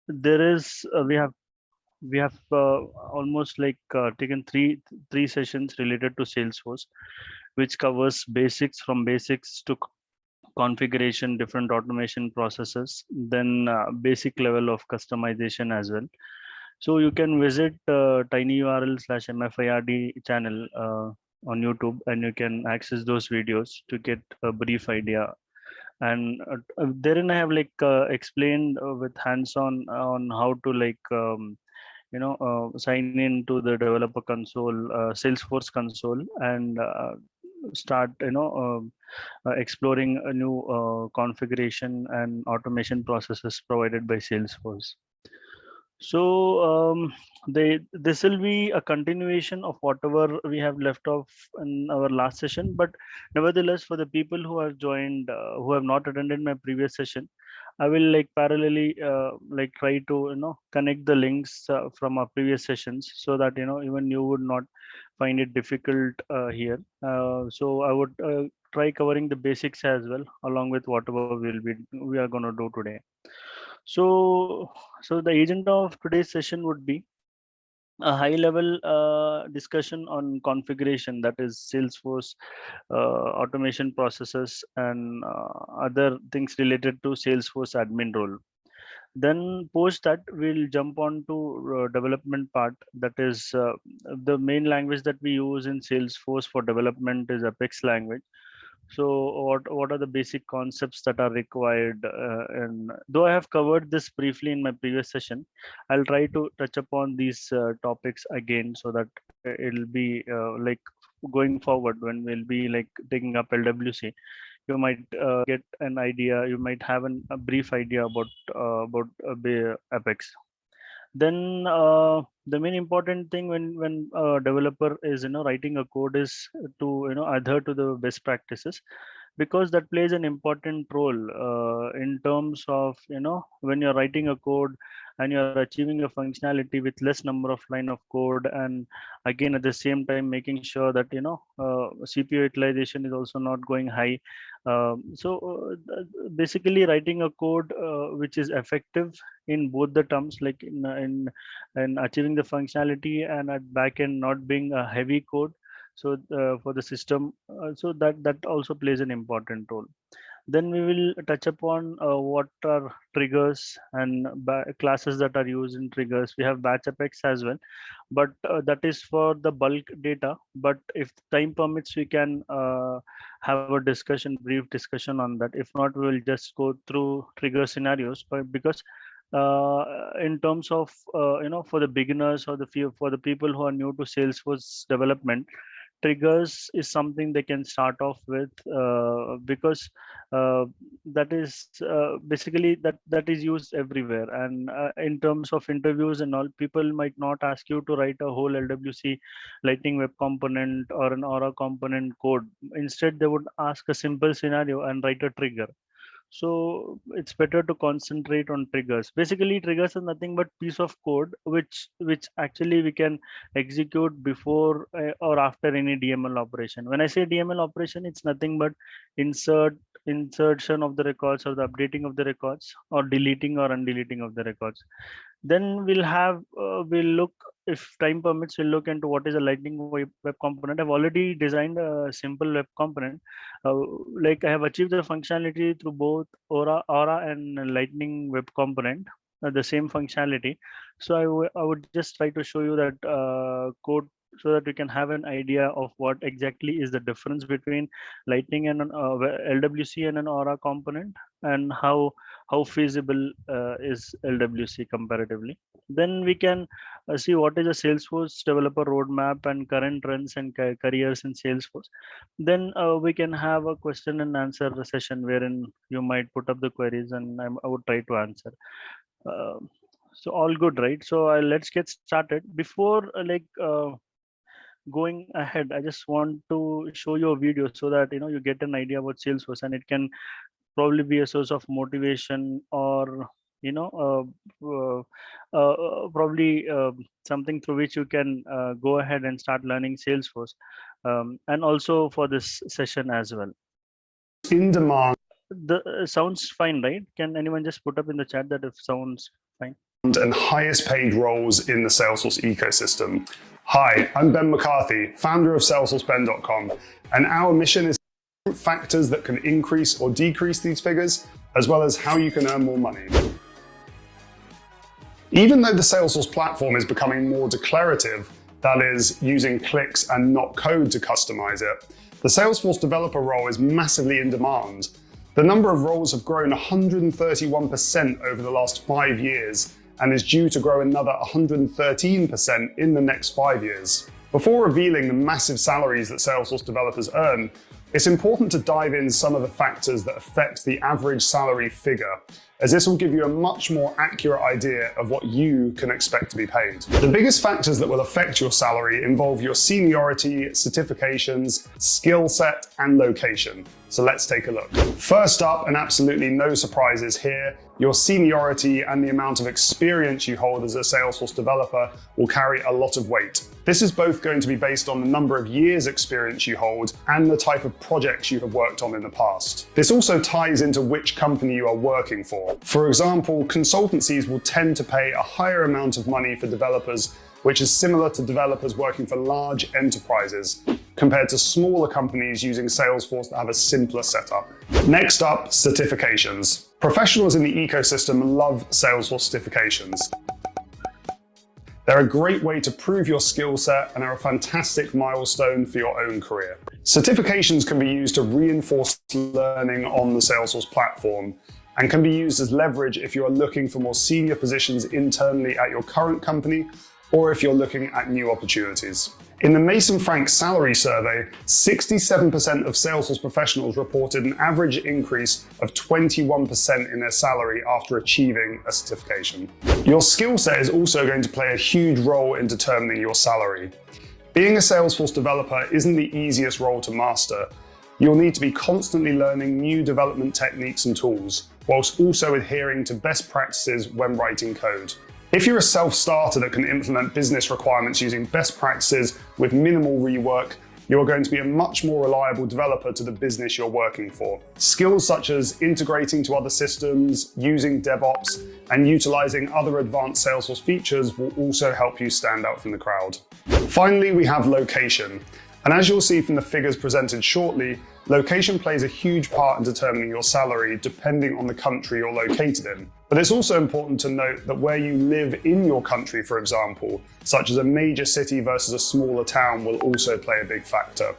there is we have almost like taken three sessions related to Salesforce, which covers basics from basics to configuration, different automation processes, then basic level of customization as well. So you can visit tinyurl/mfird channel on YouTube, and you can access those videos to get a brief idea. And therein I have like explained with hands-on on how to like sign into the developer console, Salesforce console, and start exploring a new configuration and automation processes provided by Salesforce. So this will be a continuation of whatever we have left off in our last session. But nevertheless, for the people who have joined, who have not attended my previous session, I will like parallelly like try to connect the links from our previous sessions, so that even you would not find it difficult here. So I would try covering the basics as well, along with whatever we are going to do today. So the agenda of today's session would be a high level discussion on configuration, that is Salesforce automation processes and other things related to Salesforce admin role. Then post that we'll jump on to development part, that is the main language that we use in Salesforce for development is Apex language. So what are the basic concepts that are required, and though I have covered this briefly in my previous session, I'll try to touch upon these topics again, so that it'll be like going forward when we'll be like taking up LWC, you might get an idea, you might have a brief idea about Apex. Then the main important thing when a developer is writing a code is to adhere to the best practices, because that plays an important role in terms of when you're writing a code and you're achieving a functionality with less number of line of code, and again at the same time making sure that CPU utilization is also not going high. Basically writing a code which is effective in both the terms, like in achieving the functionality, and at back end not being a heavy code. So for the system, so that also plays an important role. Then we will touch upon what are triggers and classes that are used in triggers. We have batch Apex as well, but that is for the bulk data. But if time permits, we can have a discussion, brief discussion on that. If not, we will just go through trigger scenarios. But because in terms of for the beginners or the few for the people who are new to Salesforce development, triggers is something they can start off with, because that is basically that is used everywhere. And in terms of interviews and all, people might not ask you to write a whole LWC Lightning Web Component or an Aura component code. Instead, they would ask a simple scenario and write a trigger. So it's better to concentrate on triggers. Basically, triggers are nothing but piece of code which actually we can execute before or after any DML operation. When I say DML operation, it's nothing but insertion of the records, or the updating of the records, or deleting or undeleting of the records. Then we'll look, if time permits, we'll look into what is a Lightning web component. I've already designed a simple web component. uh, like I have achieved the functionality through both Aura and Lightning web component, the same functionality. So I would just try to show you that code, so that we can have an idea of what exactly is the difference between Lightning and an LWC and an Aura component, and how feasible is LWC comparatively. Then we can see what is a Salesforce developer roadmap and current trends and careers in Salesforce. Then we can have a question and answer session wherein you might put up the queries, and I would try to answer. Uh, so all good, right? So let's get started. Before going ahead, I just want to show you a video, so that you get an idea about Salesforce, and it can probably be a source of motivation, or you know probably something through which you can go ahead and start learning Salesforce, and also for this session as well. In demand. The sounds fine, right? Can anyone just put up in the chat that if sounds fine? and highest paid roles in the Salesforce ecosystem. Hi, I'm Ben McCarthy, founder of SalesforceBen.com, and our mission is factors that can increase or decrease these figures, as well as how you can earn more money. Even though the Salesforce platform is becoming more declarative, that is, using clicks and not code to customize it, the Salesforce developer role is massively in demand. The number of roles have grown 131% over the last 5 years and is due to grow another 113% in the next 5 years. Before revealing the massive salaries that Salesforce developers earn, it's important to dive in some of the factors that affect the average salary figure, as this will give you a much more accurate idea of what you can expect to be paid. The biggest factors that will affect your salary involve your seniority, certifications, skill set, and location. So let's take a look. First up, and absolutely no surprises here, your seniority and the amount of experience you hold as a Salesforce developer will carry a lot of weight. This is both going to be based on the number of years experience you hold and the type of projects you have worked on in the past. This also ties into which company you are working for. For example, consultancies will tend to pay a higher amount of money for developers, which is similar to developers working for large enterprises, compared to smaller companies using Salesforce that have a simpler setup. Next up, certifications. Professionals in the ecosystem love Salesforce certifications. They're a great way to prove your skill set and are a fantastic milestone for your own career. Certifications can be used to reinforce learning on the Salesforce platform and can be used as leverage if you are looking for more senior positions internally at your current company or if you're looking at new opportunities. In the Mason Frank salary survey, 67% of Salesforce professionals reported an average increase of 21% in their salary after achieving a certification. Your skill set is also going to play a huge role in determining your salary. Being a Salesforce developer isn't the easiest role to master. You'll need to be constantly learning new development techniques and tools, whilst also adhering to best practices when writing code. If you're a self-starter that can implement business requirements using best practices with minimal rework, you're going to be a much more reliable developer to the business you're working for. Skills such as integrating to other systems, using DevOps, and utilizing other advanced Salesforce features will also help you stand out from the crowd. Finally, we have location. And as you'll see from the figures presented shortly, location plays a huge part in determining your salary depending on the country you're located in. But it's also important to note that where you live in your country, for example, such as a major city versus a smaller town, will also play a big factor.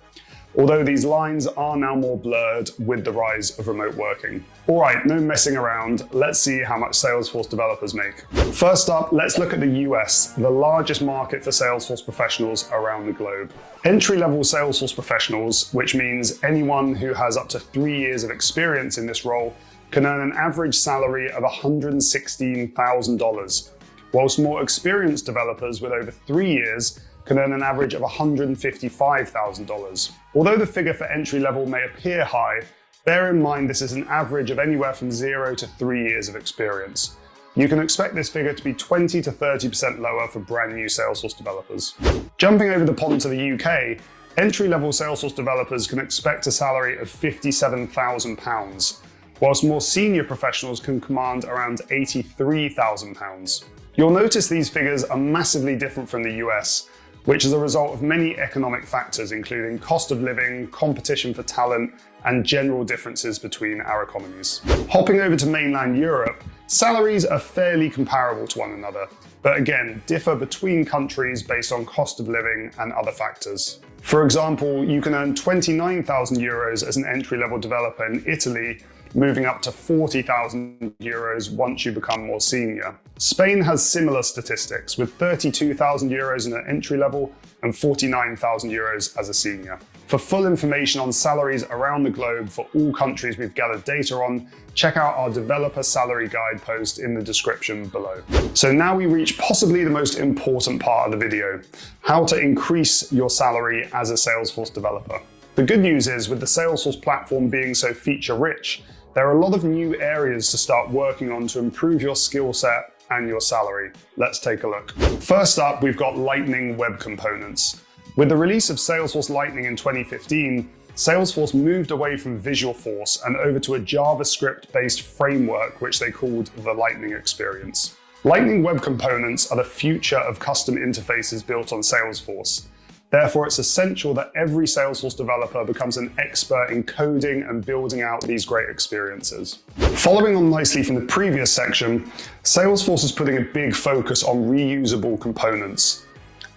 Although these lines are now more blurred with the rise of remote working. All right, no messing around. Let's see how much Salesforce developers make. First up, let's look at the US, the largest market for Salesforce professionals around the globe. Entry-level Salesforce professionals, which means anyone who has up to 3 years of experience in this role, can earn an average salary of $116,000, whilst more experienced developers with over 3 years can earn an average of $155,000. Although the figure for entry level may appear high, bear in mind this is an average of anywhere from 0 to 3 years of experience. You can expect this figure to be 20 to 30% lower for brand new Salesforce developers. Jumping over the pond to the UK, entry-level Salesforce developers can expect a salary of £57,000, whilst more senior professionals can command around £83,000. You'll notice these figures are massively different from the US, which is a result of many economic factors, including cost of living, competition for talent, and general differences between our economies. Hopping over to mainland Europe, salaries are fairly comparable to one another, but again, differ between countries based on cost of living and other factors. For example, you can earn €29,000 as an entry-level developer in Italy, moving up to €40,000 once you become more senior. Spain has similar statistics, with €32,000 in an entry level and €49,000 as a senior. For full information on salaries around the globe for all countries we've gathered data on, check out our developer salary guide post in the description below. So now we reach possibly the most important part of the video, how to increase your salary as a Salesforce developer. The good news is, with the Salesforce platform being so feature-rich, there are a lot of new areas to start working on to improve your skill set and your salary. Let's take a look. First up, we've got Lightning Web Components. With the release of Salesforce Lightning in 2015, Salesforce moved away from Visualforce and over to a JavaScript-based framework, which they called the Lightning Experience. Lightning Web Components are the future of custom interfaces built on Salesforce. Therefore, it's essential that every Salesforce developer becomes an expert in coding and building out these great experiences. Following on nicely from the previous section, Salesforce is putting a big focus on reusable components.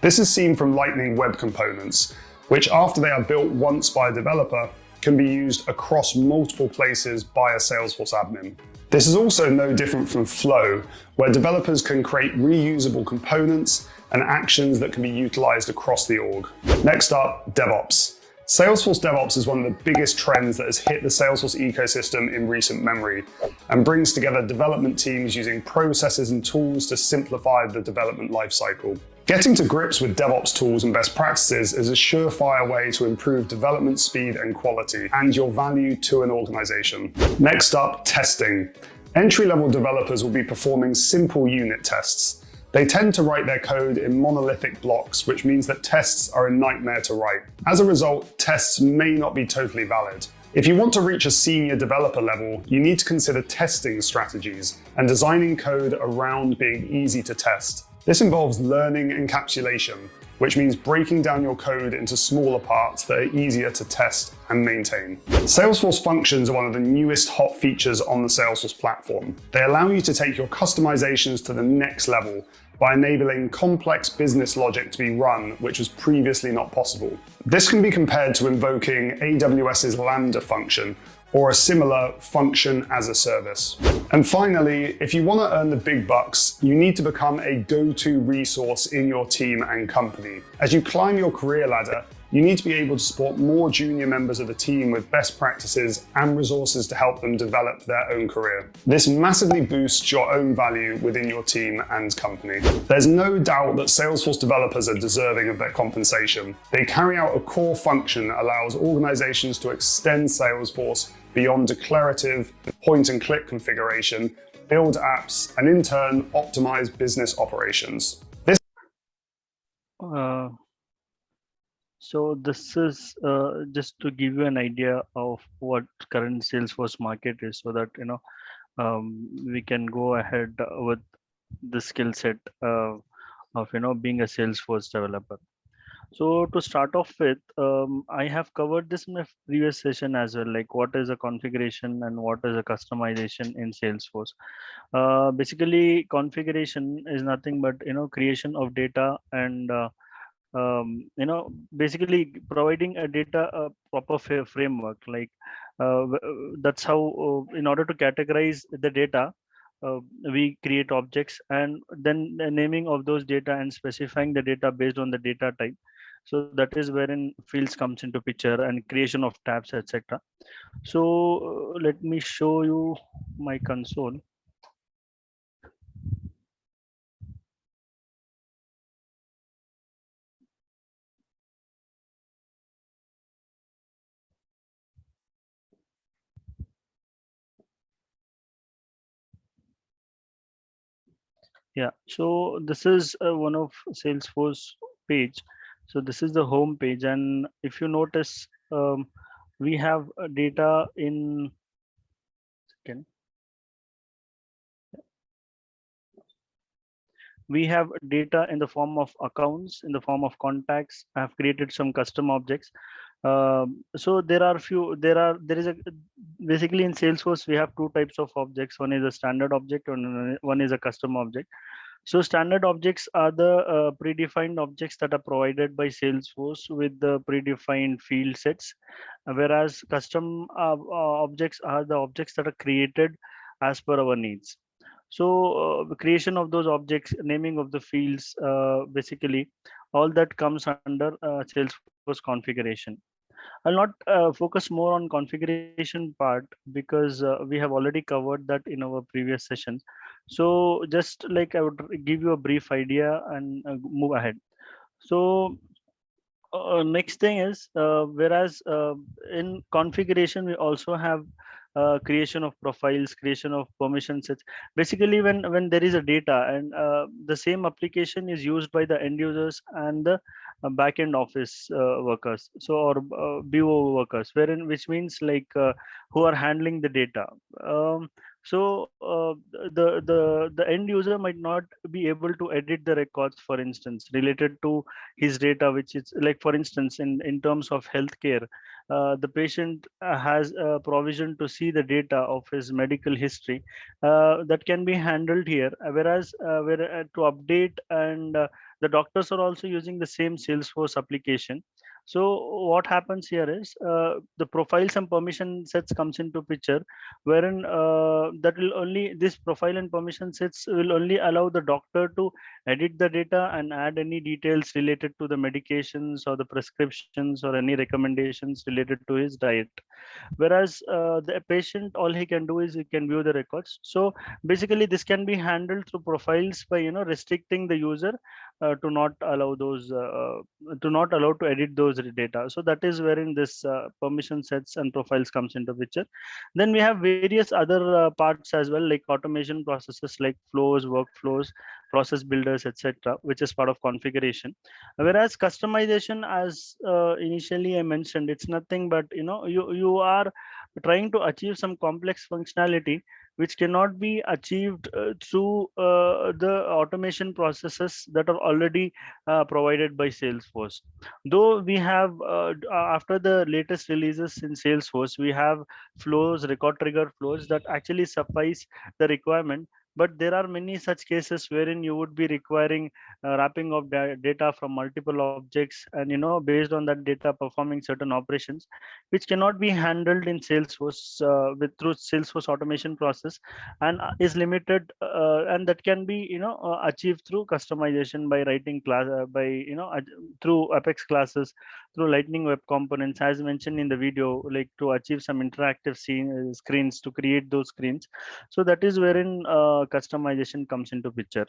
This is seen from Lightning Web Components, which after they are built once by a developer, can be used across multiple places by a Salesforce admin. This is also no different from Flow, where developers can create reusable components and actions that can be utilized across the org. Next up, DevOps. Salesforce DevOps is one of the biggest trends that has hit the Salesforce ecosystem in recent memory and brings together development teams using processes and tools to simplify the development lifecycle. Getting to grips with DevOps tools and best practices is a surefire way to improve development speed and quality and your value to an organization. Next up, testing. Entry-level developers will be performing simple unit tests. They tend to write their code in monolithic blocks, which means that tests are a nightmare to write. As a result, tests may not be totally valid. If you want to reach a senior developer level, you need to consider testing strategies and designing code around being easy to test. This involves learning encapsulation, which means breaking down your code into smaller parts that are easier to test and maintain. Salesforce functions are one of the newest hot features on the Salesforce platform. They allow you to take your customizations to the next level by enabling complex business logic to be run, which was previously not possible. This can be compared to invoking AWS's Lambda function, or a similar function as a service. And finally, if you want to earn the big bucks, you need to become a go-to resource in your team and company. As you climb your career ladder, you need to be able to support more junior members of the team with best practices and resources to help them develop their own career. This massively boosts your own value within your team and company. There's no doubt that Salesforce developers are deserving of their compensation. They carry out a core function that allows organizations to extend Salesforce beyond declarative point-and-click configuration, build apps, and in turn, optimize business operations. So this is just to give you an idea of what current Salesforce market is, so that we can go ahead with the skill set of being a Salesforce developer. So to start off with, I have covered this in my previous session as well, like what is a configuration and what is a customization in Salesforce. Basically, configuration is nothing but creation of data and basically providing a data a proper framework. Like that's how in order to categorize the data, we create objects, and then the naming of those data and specifying the data based on the data type. So that is wherein fields comes into picture and creation of tabs, etc. So let me show you my console. Yeah, so this is one of Salesforce page. So this is the home page, and if you notice, we have data in second. We have data in the form of accounts, in the form of contacts. I have created some custom objects. So there is a basically in Salesforce we have two types of objects. One is a standard object and one is a custom object. So standard objects are the predefined objects that are provided by Salesforce with the predefined field sets, whereas custom objects are the objects that are created as per our needs. So the creation of those objects, naming of the fields, basically all that comes under Salesforce configuration. I'll not focus more on configuration part because we have already covered that in our previous sessions. So just like I would give you a brief idea and move ahead. So next thing is, whereas in configuration we also have creation of profiles, creation of permission sets. Basically, when there is a data and the same application is used by the end users and the backend office workers, so or BO workers, wherein which means like who are handling the data. So the end user might not be able to edit the records, for instance, related to his data, which is like, for instance, in terms of healthcare, the patient has a provision to see the data of his medical history, that can be handled here. Whereas to update, and the doctors are also using the same Salesforce application. So what happens here is, the profiles and permission sets comes into picture, wherein that will only, this profile and permission sets will only allow the doctor to edit the data and add any details related to the medications or the prescriptions or any recommendations related to his diet. Whereas the patient, all he can do is he can view the records. So basically this can be handled through profiles by, restricting the user to not allow those to not allow to edit those data. So that is wherein this permission sets and profiles comes into picture. Then we have various other parts as well, like automation processes like flows, workflows, process builders, etc., which is part of configuration. Whereas customization, as initially I mentioned, it's nothing but, you are trying to achieve some complex functionality which cannot be achieved through the automation processes that are already provided by Salesforce. Though we have, after the latest releases in Salesforce, we have flows, record trigger flows that actually suffice the requirement. But there are many such cases wherein you would be requiring wrapping of data from multiple objects, and, based on that data performing certain operations, which cannot be handled in Salesforce with through Salesforce automation process, and is limited, and that can be, achieved through customization by writing class, by, through Apex classes, through Lightning Web Components, as mentioned in the video, like to achieve some interactive screens, to create those screens. So that is wherein customization comes into picture.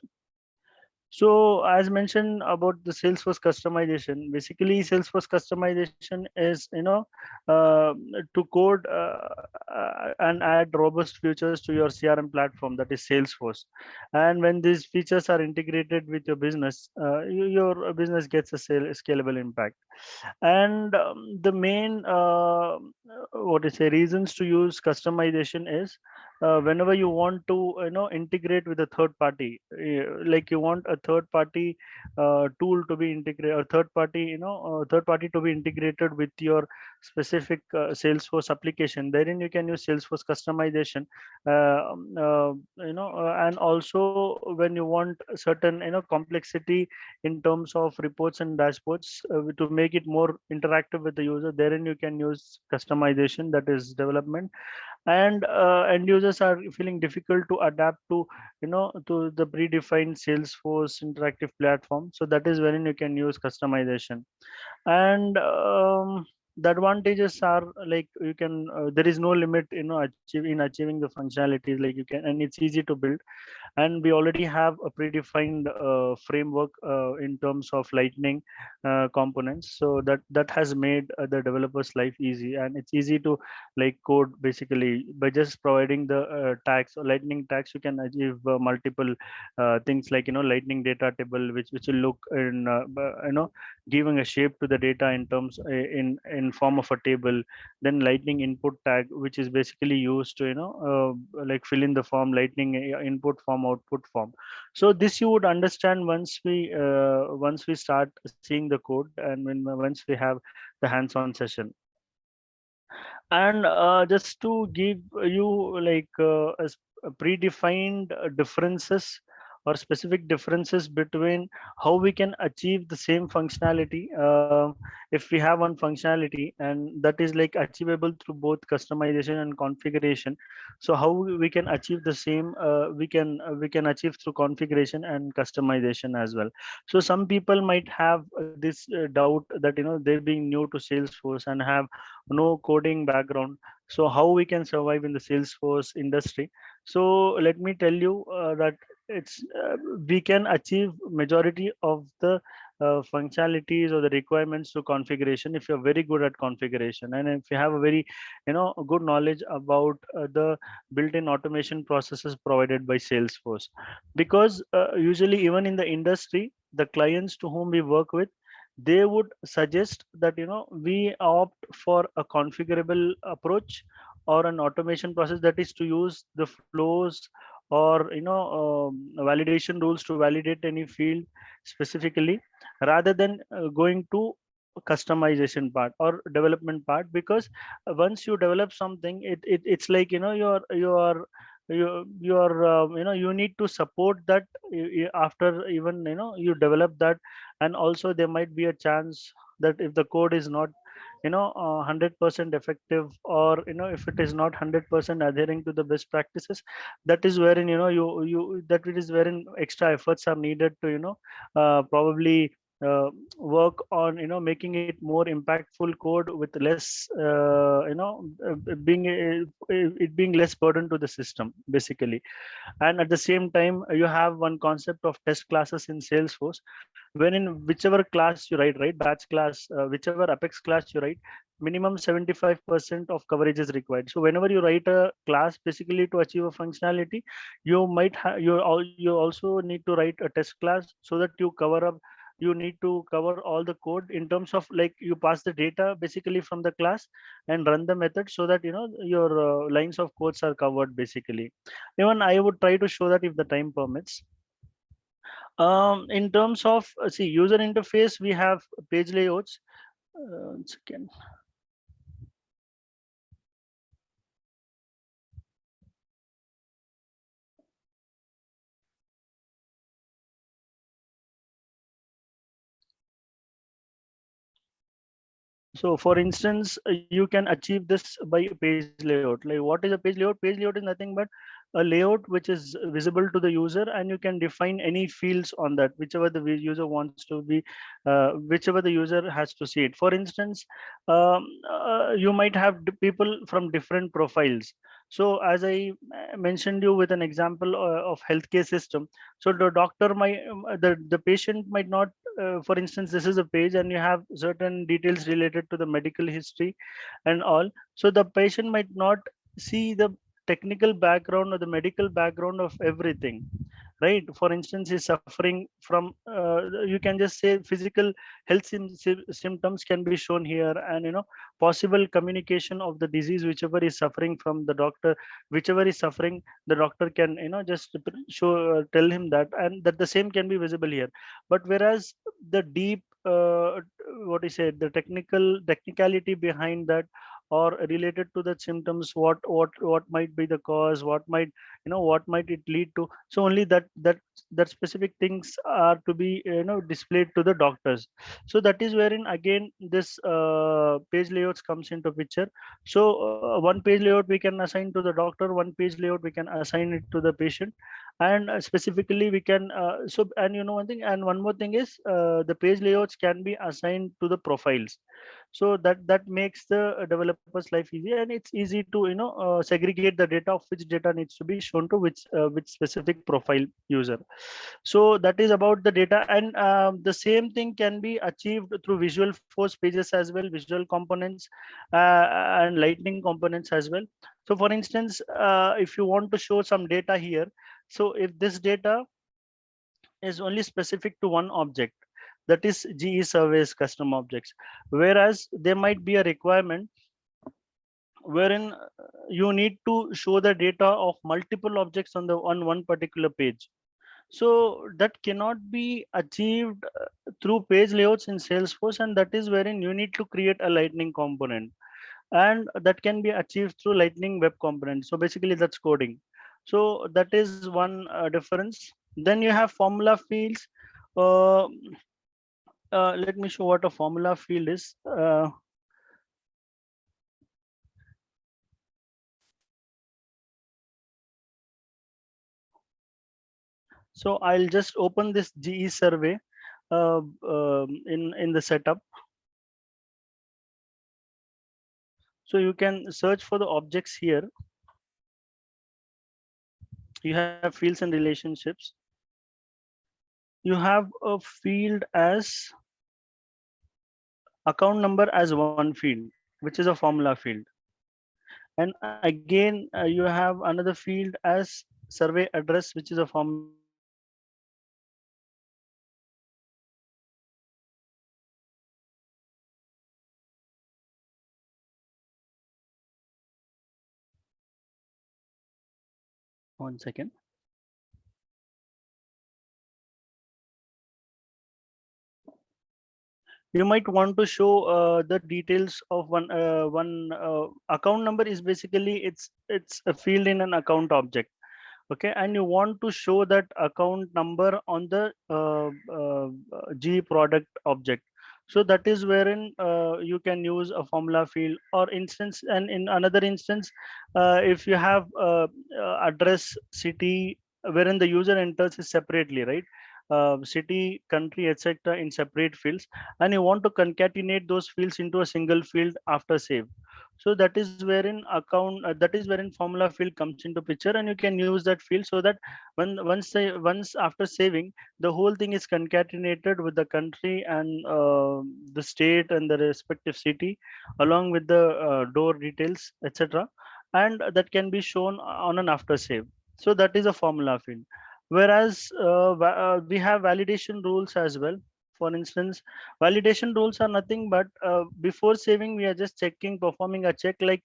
So as mentioned about the Salesforce customization, basically Salesforce customization is, to code and add robust features to your CRM platform, that is Salesforce. And when these features are integrated with your business, your business gets a scalable impact. And the main what is say reasons to use customization is, whenever you want to, integrate with a third party, like you want a third party tool to be integrated, or third party to be integrated with your specific Salesforce application, therein you can use Salesforce customization. And also when you want certain, complexity in terms of reports and dashboards, to make it more interactive with the user, therein you can use customization, that is development. And end users are feeling difficult to adapt to, to the predefined Salesforce interactive platform, so that is wherein you can use customization. And the advantages are, like, you can there is no limit, in achieving the functionalities, like you can, and it's easy to build. And we already have a predefined framework in terms of Lightning components, so that has made the developers life easy, and it's easy to, like, code basically by just providing the tags or Lightning tags. You can achieve multiple things, like, Lightning data table, which will look in, giving a shape to the data in terms, in form of a table. Then Lightning input tag, which is basically used to, like, fill in the form, Lightning input form, output form. So this you would understand once we start seeing the code, and once we have the hands-on session. And just to give you, like, a predefined differences or specific differences between how we can achieve the same functionality. If we have one functionality and that is, like, achievable through both customization and configuration, so how we can achieve the same, we can achieve through configuration and customization as well. So some people might have this doubt that, they're being new to Salesforce and have no coding background. So how we can survive in the Salesforce industry? So let me tell you that it's we can achieve majority of the functionalities or the requirements to configuration if you're very good at configuration, and if you have a very, good knowledge about the built-in automation processes provided by Salesforce. Because usually, even in the industry, the clients to whom we work with, they would suggest that, we opt for a configurable approach, or an automation process, that is to use the flows or validation rules to validate any field specifically, rather than going to customization part or development part. Because once you develop something, it's like you need to support that after even you develop that. And also there might be a chance that if the code is not 100% effective, or if it is not 100% adhering to the best practices, that is wherein that it is wherein extra efforts are needed to probably work on making it more impactful code with less being it being less burden to the system basically. And at the same time, you have one concept of test classes in Salesforce, wherein whichever class you write, right, batch class, whichever apex class you write, minimum 75% of coverage is required. So whenever you write a class basically to achieve a functionality, you might have you also need to write a test class so that you cover up, you need to cover all the code in terms of like you pass the data basically from the class and run the method, so that your lines of codes are covered basically. Even I would try to show that if the time permits. In terms of see user interface, we have page layouts. One second. So for instance, you can achieve this by page layout. Like what is a page layout? Page layout is nothing but a layout which is visible to the user, and you can define any fields on that, whichever the user wants to be, whichever the user has to see it. For instance, you might have people from different profiles. So as I mentioned you with an example of healthcare system, so the doctor might, the patient might not, for instance, this is a page and you have certain details related to the medical history and all. So the patient might not see the technical background or the medical background of everything, right? For instance, is suffering from you can just say physical health symptoms can be shown here, and possible communication of the disease whichever is suffering from the doctor, whichever is suffering, the doctor can just show, tell him that, and that the same can be visible here. But whereas the deep what is it, the technicality behind that, or related to the symptoms, what might be the cause, what might what might it lead to, so only that specific things are to be displayed to the doctors. So that is wherein again this page layouts comes into picture. So one page layout we can assign to the doctor, one page layout we can assign it to the patient. And specifically we can and one thing, and one more thing is the page layouts can be assigned to the profiles. So that makes the developers life easy, and it's easy to segregate the data of which data needs to be shown to which specific profile user. So that is about the data. And the same thing can be achieved through visual force pages as well, visual components, and lightning components as well. So for instance, if you want to show some data here, so if this data is only specific to one object, that is GE surveys custom objects, whereas there might be a requirement wherein you need to show the data of multiple objects on one particular page. So that cannot be achieved through page layouts in Salesforce, and that is wherein you need to create a lightning component, and that can be achieved through lightning web component. So basically that's coding. So that is one difference. Then you have formula fields. uh, Let me show what a formula field is. So I'll just open this GE survey in the setup. So you can search for the objects here. You have fields and relationships. You have a field as account number as one field, which is a formula field. And again, you have another field as survey address, which is a formula field. And you have another field as survey ID, which is a formula field. So you can just see One second. You might want to show the details of one account number is basically it's a field in an account object. Okay, and you want to show that account number on the G product object. So that is wherein you can use a formula field or instance, and in another instance, if you have address, city, wherein the user enters is separately, right? City, country, etc. in separate fields, and you want to concatenate those fields into a single field after save. So that is wherein that is wherein formula field comes into picture, and you can use that field so that once after saving, the whole thing is concatenated with the country and the state and the respective city, along with the door details, etc., and that can be shown on an after save. So that is a formula field. Whereas we have validation rules as well. For instance, validation rules are nothing but before saving, we are just checking, performing a check, like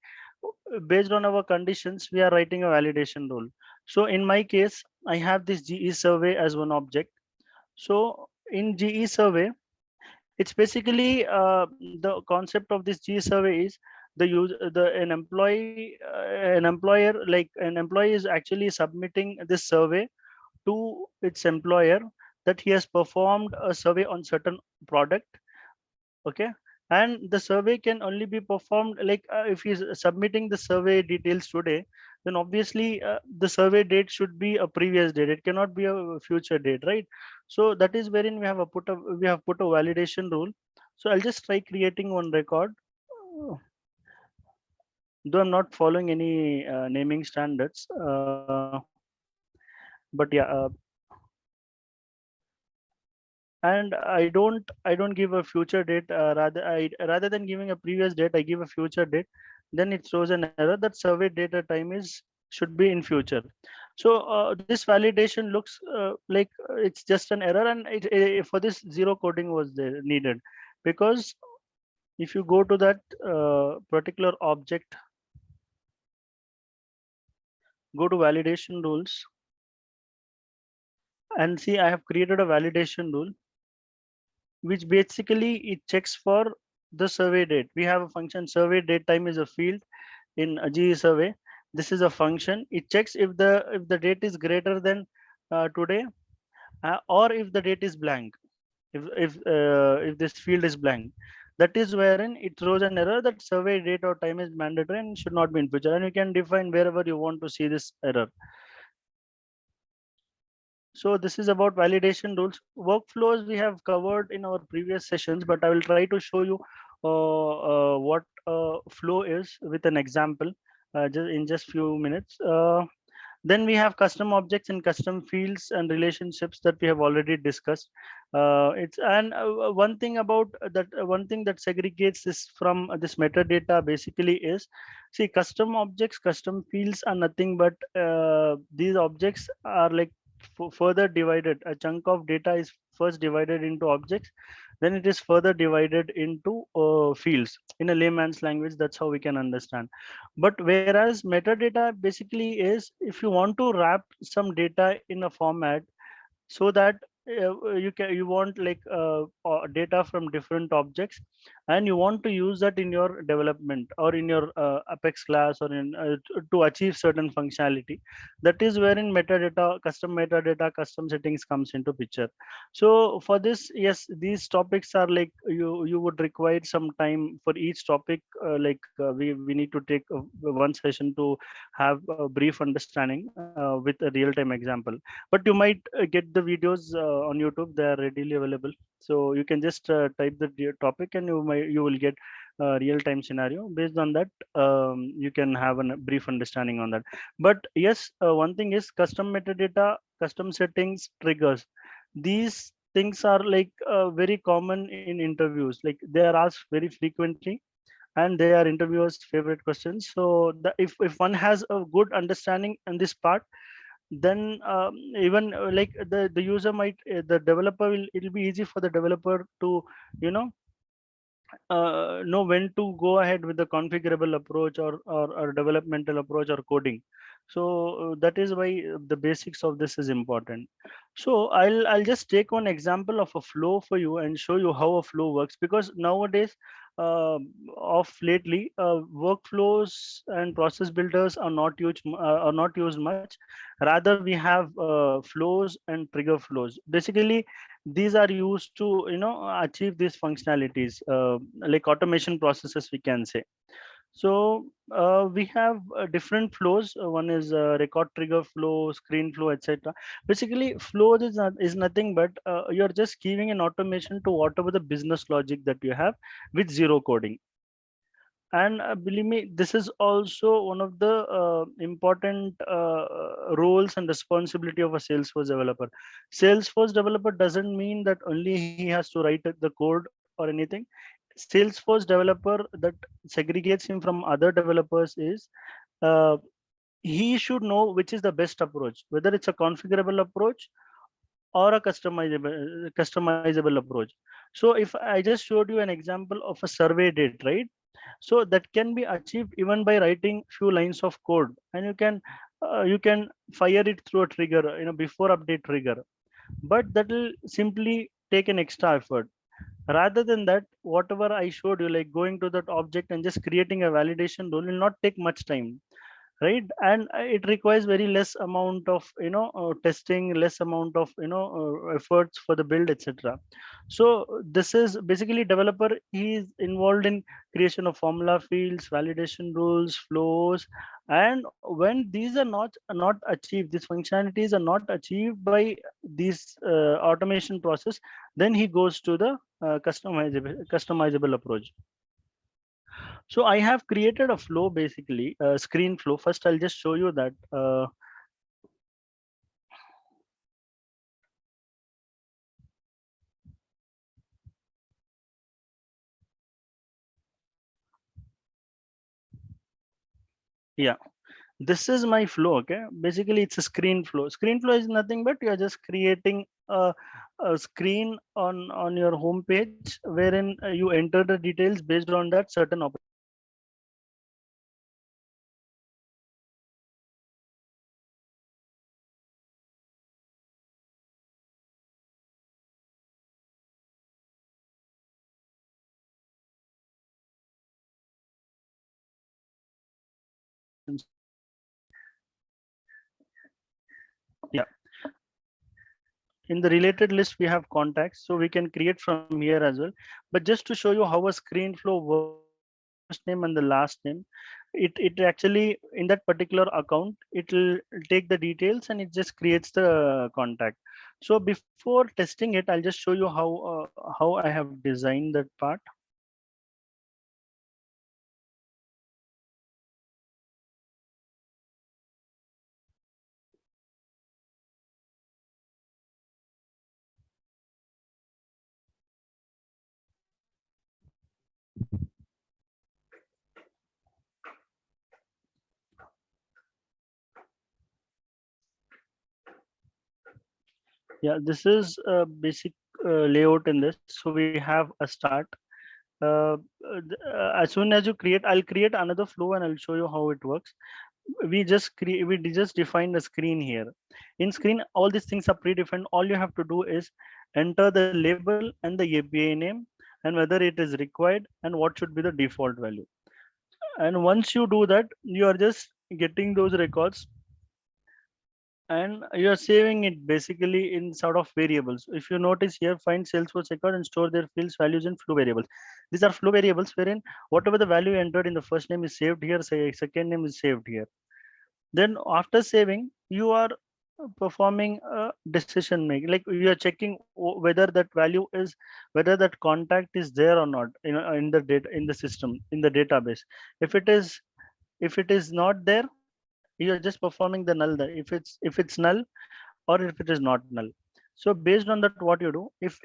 based on our conditions, we are writing a validation rule. So in my case, I have this GE survey as one object. So in GE survey, it's basically the concept of this GE survey is the use the an employer, like an employee is actually submitting this survey to its employer that he has performed a survey on certain product. Okay, and the survey can only be performed, like if he's submitting the survey details today, then obviously the survey date should be a previous date, it cannot be a future date, right? So that is wherein we have put a validation rule. So I'll just try creating one record. Uh, though I'm not following any naming standards, but yeah, and I don't give a future date, rather than giving a previous date, I give a future date. Then it throws an error that survey data time is should be in future. So this validation looks like it's just an error, and for this zero coding was there needed, because if you go to that particular object, go to validation rules, and see I have created a validation rule which basically it checks for the survey date. We have a function survey date time is a field in a GE survey. This is a function. It checks if the date is greater than today, or if the date is blank. If this field is blank, that is wherein it throws an error that survey date or time is mandatory and should not be in future. And you can define wherever you want to see this error. So this is about validation rules. Workflows we have covered in our previous sessions, but I will try to show you what flow is with an example just in just few minutes. Then we have custom objects and custom fields and relationships that we have already discussed. It's and one thing about that, one thing that segregates this from this metadata basically is, see, custom objects, custom fields are nothing but these objects are like further divided. A chunk of data is first divided into objects, then it is further divided into fields. In a layman's language, that's how we can understand. But whereas metadata basically is, if you want to wrap some data in a format so that you want like data from different objects, and you want to use that in your development or in your apex class or in to achieve certain functionality, that is wherein metadata custom settings comes into picture. So for this, yes, these topics are like you would require some time for each topic, we need to take one session to have a brief understanding with a real-time example. But you might get the videos on YouTube, they are readily available. So you can just type the topic, and you will get a real-time scenario. Based on that, you can have a brief understanding on that. But yes, one thing is custom metadata, custom settings, triggers. These things are like very common in interviews, like they are asked very frequently, and they are interviewers favorite questions. So if one has a good understanding in this part, then even like the user might the developer will, it'll be easy for the developer to you know when to go ahead with the configurable approach or developmental approach or coding. So that is why the basics of this is important. So I'll just take one example of a flow for you and show you how a flow works, because nowadays uh, of lately workflows and process builders are not used much. Rather we have flows and trigger flows. Basically these are used to achieve these functionalities, like automation processes we can say. So we have different flows. One is record trigger flow, screen flow, etc. Basically, flows is nothing but you're just giving an automation to whatever the business logic that you have with zero coding. And believe me, this is also one of the important roles and responsibility of a Salesforce developer. Salesforce developer doesn't mean that only he has to write the code or anything. Salesforce developer that segregates him from other developers is uh, he should know which is the best approach, whether it's a configurable approach or a customizable approach. So if I just showed you an example of a survey date, right? So that can be achieved even by writing few lines of code, and you can fire it through a trigger, before update trigger. But that will simply take an extra effort. Rather than that, whatever I showed you, like going to that object and just creating a validation rule, will not take much time, right? And it requires very less amount of testing, less amount of efforts for the build, etc. So this is basically developer, he is involved in creation of formula fields, validation rules, flows. And when these are not achieved, these functionalities are not achieved by this automation process, then he goes to the customizable approach. So I have created a flow, basically a screen flow. First, I'll just show you that. Yeah, this is my flow. Okay, basically it's a screen flow. Screen flow is nothing but you're just creating a screen on your home page, wherein you enter the details based on that certain operations that you have done. So basically yeah, in the related list we have contacts, so we can create from here as well. But just to show you how a screen flow works, I'll just take the first name and the last name. It actually, in that particular account, it will take the details and it just creates the contact. So before testing it, I'll just show you how I have designed that part. Yeah, this is a basic layout in this. So we have a start. As soon as you create, I'll create another flow and I'll show you how it works. We just define a screen here. In screen, all these things are predefined. All you have to do is enter the label and the API name, and whether it is required and what should be the default value. And once you do that, you are just getting those records and you're saving it basically in sort of variables. If you notice here, find Salesforce record and store their fields, values in flow variables. These are flow variables wherein whatever the value entered in the first name is saved here, say second name is saved here. Then after saving, you are performing a decision making, like you are checking whether that value is, whether that contact is there or not in the data, in the system, in the database. if it is if it is not there, you are just performing the null there. If it's null or if it is not null. So based on that, what you do, if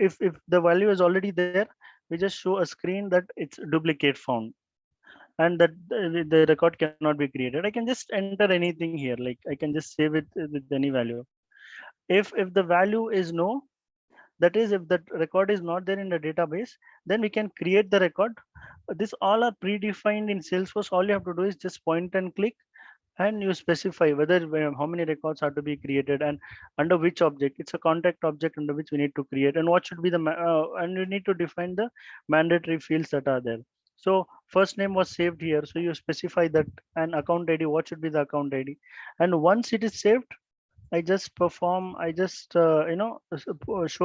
the value is already there, we just show a screen that it's duplicate found, and that the record cannot be created. I can just enter anything here, like I can just save it with any value. If the value is no, that is if that record is not there in the database, then we can create the record. This all are predefined in Salesforce. All you have to do is just point and click, and you specify whether how many records are to be created and under which object. It's a contact object under which we need to create, and what should be the and you need to define the mandatory fields that are there. So first name was saved here, so you specify that, and account ID, what should be the account ID. And once it is saved, I just show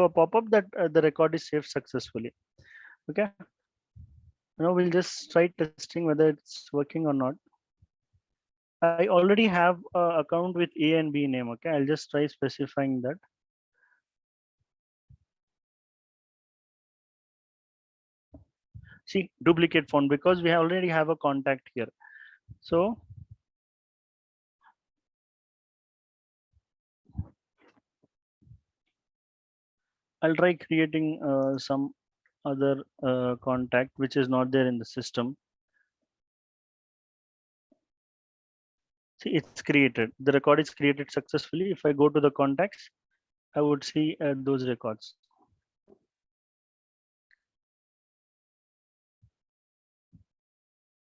a pop-up that the record is saved successfully. Okay, now we'll just try testing whether it's working or not. I already have a account with A and B name. Okay, I'll just try specifying that. See, duplicate found because we already have a contact here. So I'll try creating some other contact which is not there in the system. See, it's created. The record is created successfully. If I go to the contacts, I would see those records.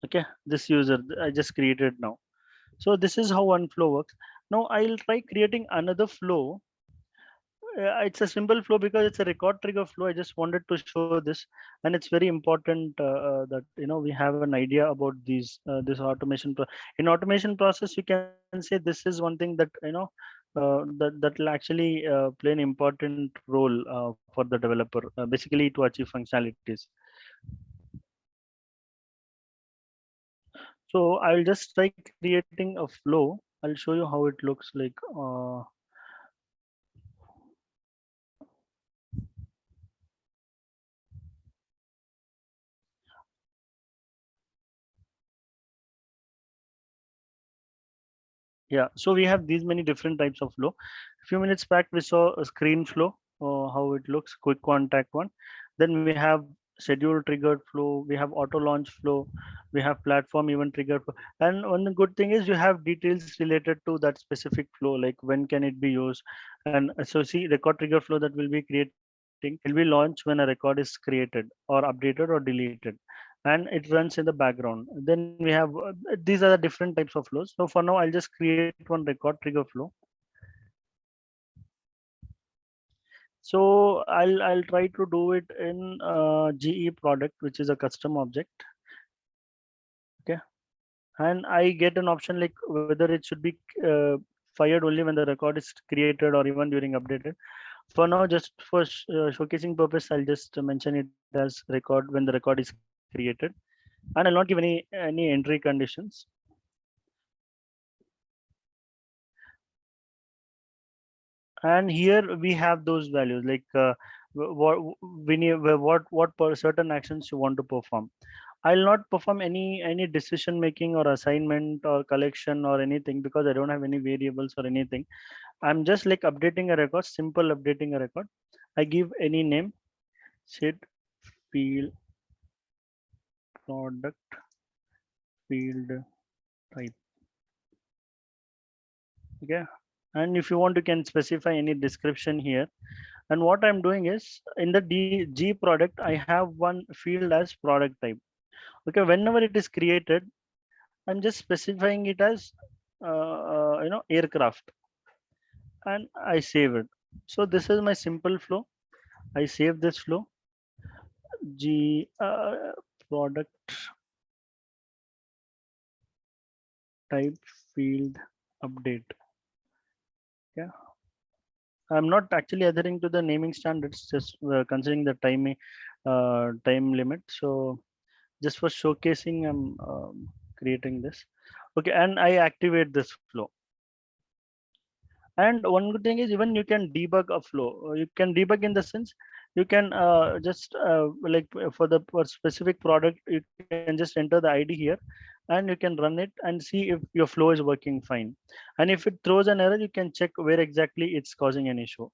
Okay, this user I just created now. So this is how one flow works. Now I'll try creating another flow. It's a simple flow because it's a record trigger flow. I just wanted to show this, and it's very important that we have an idea about these this automation. In automation process, you can say this is one thing that that will actually play an important role for the developer, basically to achieve functionalities. So I'll just try creating a flow. I'll show you how it looks like. Yeah, so we have these many different types of flow. A few minutes back, we saw a screen flow, how it looks, quick contact one. Then we have schedule triggered flow, we have auto launch flow, we have platform event triggered flow. And one good thing is you have details related to that specific flow, like when can it be used. And so see, record trigger flow that we'll be creating will be launched when a record is created or updated or deleted, and it runs in the background. Then we have these are the different types of flows. So for now, I'll just create one record trigger flow. So I'll try to do it in GE product, which is a custom object. Okay, and I get an option like whether it should be fired only when the record is created or even during updated. For now, just for showcasing purpose, I'll just mention it as record when the record is created, and I'll not give any entry conditions. And here we have those values like what we need, what certain actions you want to perform. I'll not perform any decision making or assignment or collection or anything because I don't have any variables or anything. I'm just like updating a record, simple updating a record. I give any name, set field product field type. Okay, and if you want, you can specify any description here. And what I'm doing is in the G product, I have one field as product type. Okay, whenever it is created, I'm just specifying it as aircraft, and I save it. So this is my simple flow. I save this flow. G product type field update. Yeah, I'm not actually adhering to the naming standards, just considering the time limit. So just for showcasing, I'm creating this. Okay, and I activate this flow. And one good thing is even you can debug a flow. You can debug in the sense you can just like for specific product, you can just enter the ID here, and you can run it and see if your flow is working fine. And if it throws an error, you can check where exactly it's causing an issue.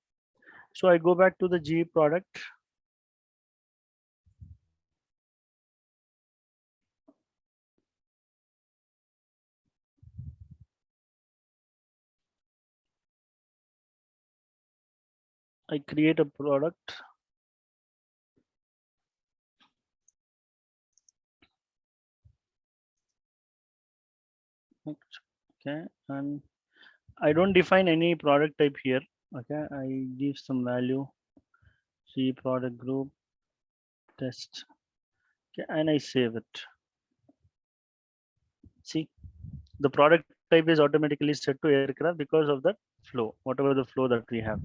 So I go back to the G product. I create a product. Okay, Okay, and I don't define any product type here. Okay, I give some value, C product group test. Okay, and I save it. See, the product type is automatically set to aircraft because of that flow, whatever the flow that we have.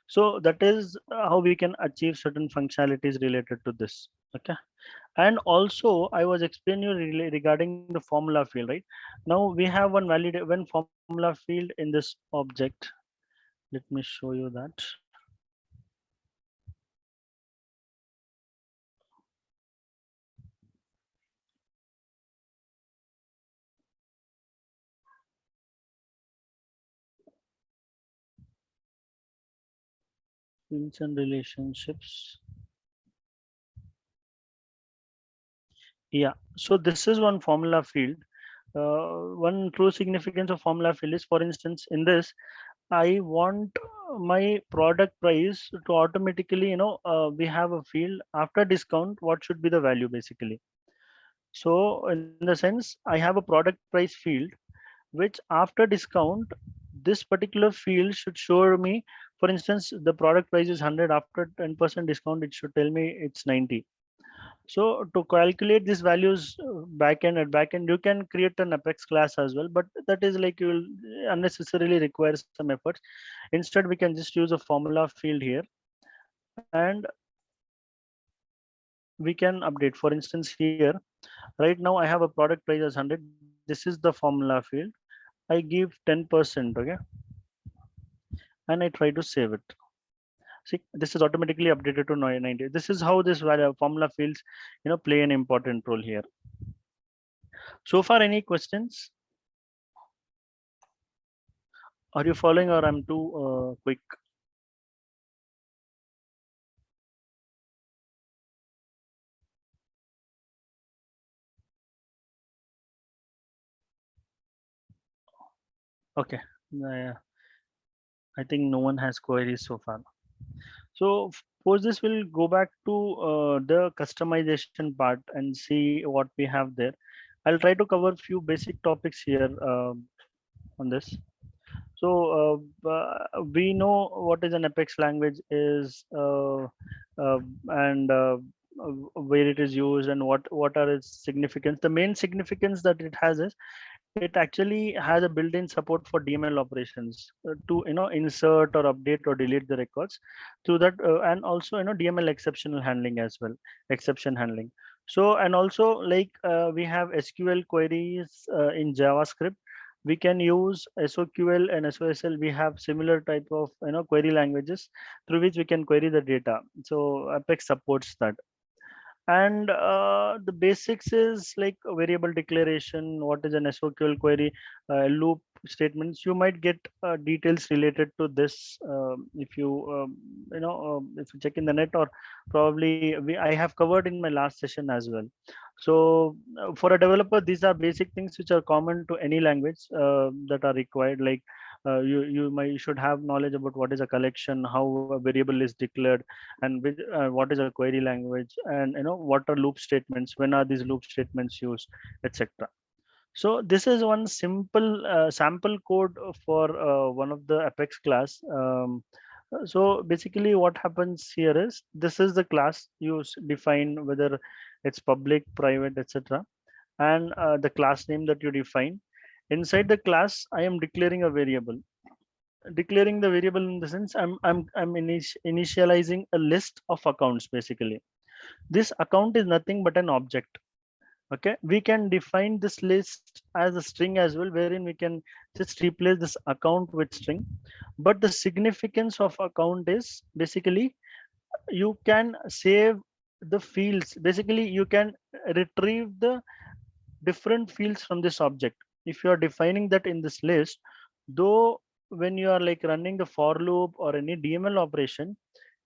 So that is how we can achieve certain functionalities related to this. Okay, and also I was explaining you regarding the formula field, right? Now we have one one formula field in this object. Let me show you that. Fields and relationships. Yeah, so this is one formula field. One true significance of formula field is, for instance, in this, I want my product price to automatically, we have a field after discount, what should be the value basically. So in the sense, I have a product price field, which after discount, this particular field should show me, for instance, the product price is 100, after 10% discount, it should tell me it's 90. So to calculate these values back end, you can create an Apex class as well, but that is like you will unnecessarily require some efforts. Instead, we can just use a formula field here, and we can update. For instance, here, right now I have a product price as 100. This is the formula field. I give 10%, okay, and I try to save it. See, this is automatically updated to 90. This is how this value formula fields, play an important role here. So far, any questions? Are you following, or I'm too quick? Okay. Uh, I think no one has queries so far. So suppose this will go back to the customization part and see what we have there. I'll try to cover few basic topics here on this. So we know what is an Apex language is, and where it is used, and what are its significance. The main significance that it has is, it actually has a built-in support for DML operations to insert or update or delete the records through that, and also DML exceptional handling as well, exception handling. So, and also, like, we have SQL queries in JavaScript. We can use SOQL and SOSL. We have similar type of query languages through which we can query the data. So Apex supports that. And the basics is like a variable declaration, what is an SOQL query, loop statements. You might get details related to this if you if you check in the net, or probably I have covered in my last session as well. So for a developer, these are basic things which are common to any language that are required, like you should have knowledge about what is a collection, how a variable is declared, and what is a query language, and what are loop statements, when are these loop statements used, etc. So this is one simple sample code for one of the Apex class. So basically what happens here is, this is the class you define, whether it's public, private, etc., and the class name that you define. Inside the class, I am declaring a variable. Declaring the variable in the sense, I'm initializing a list of accounts basically. This account is nothing but an object. Okay, we can define this list as a string as well, wherein we can just replace this account with string. But the significance of account is basically, you can save the fields. Basically, you can retrieve the different fields from this object. If you are defining that in this list, though, when you are like running the for loop or any DML operation,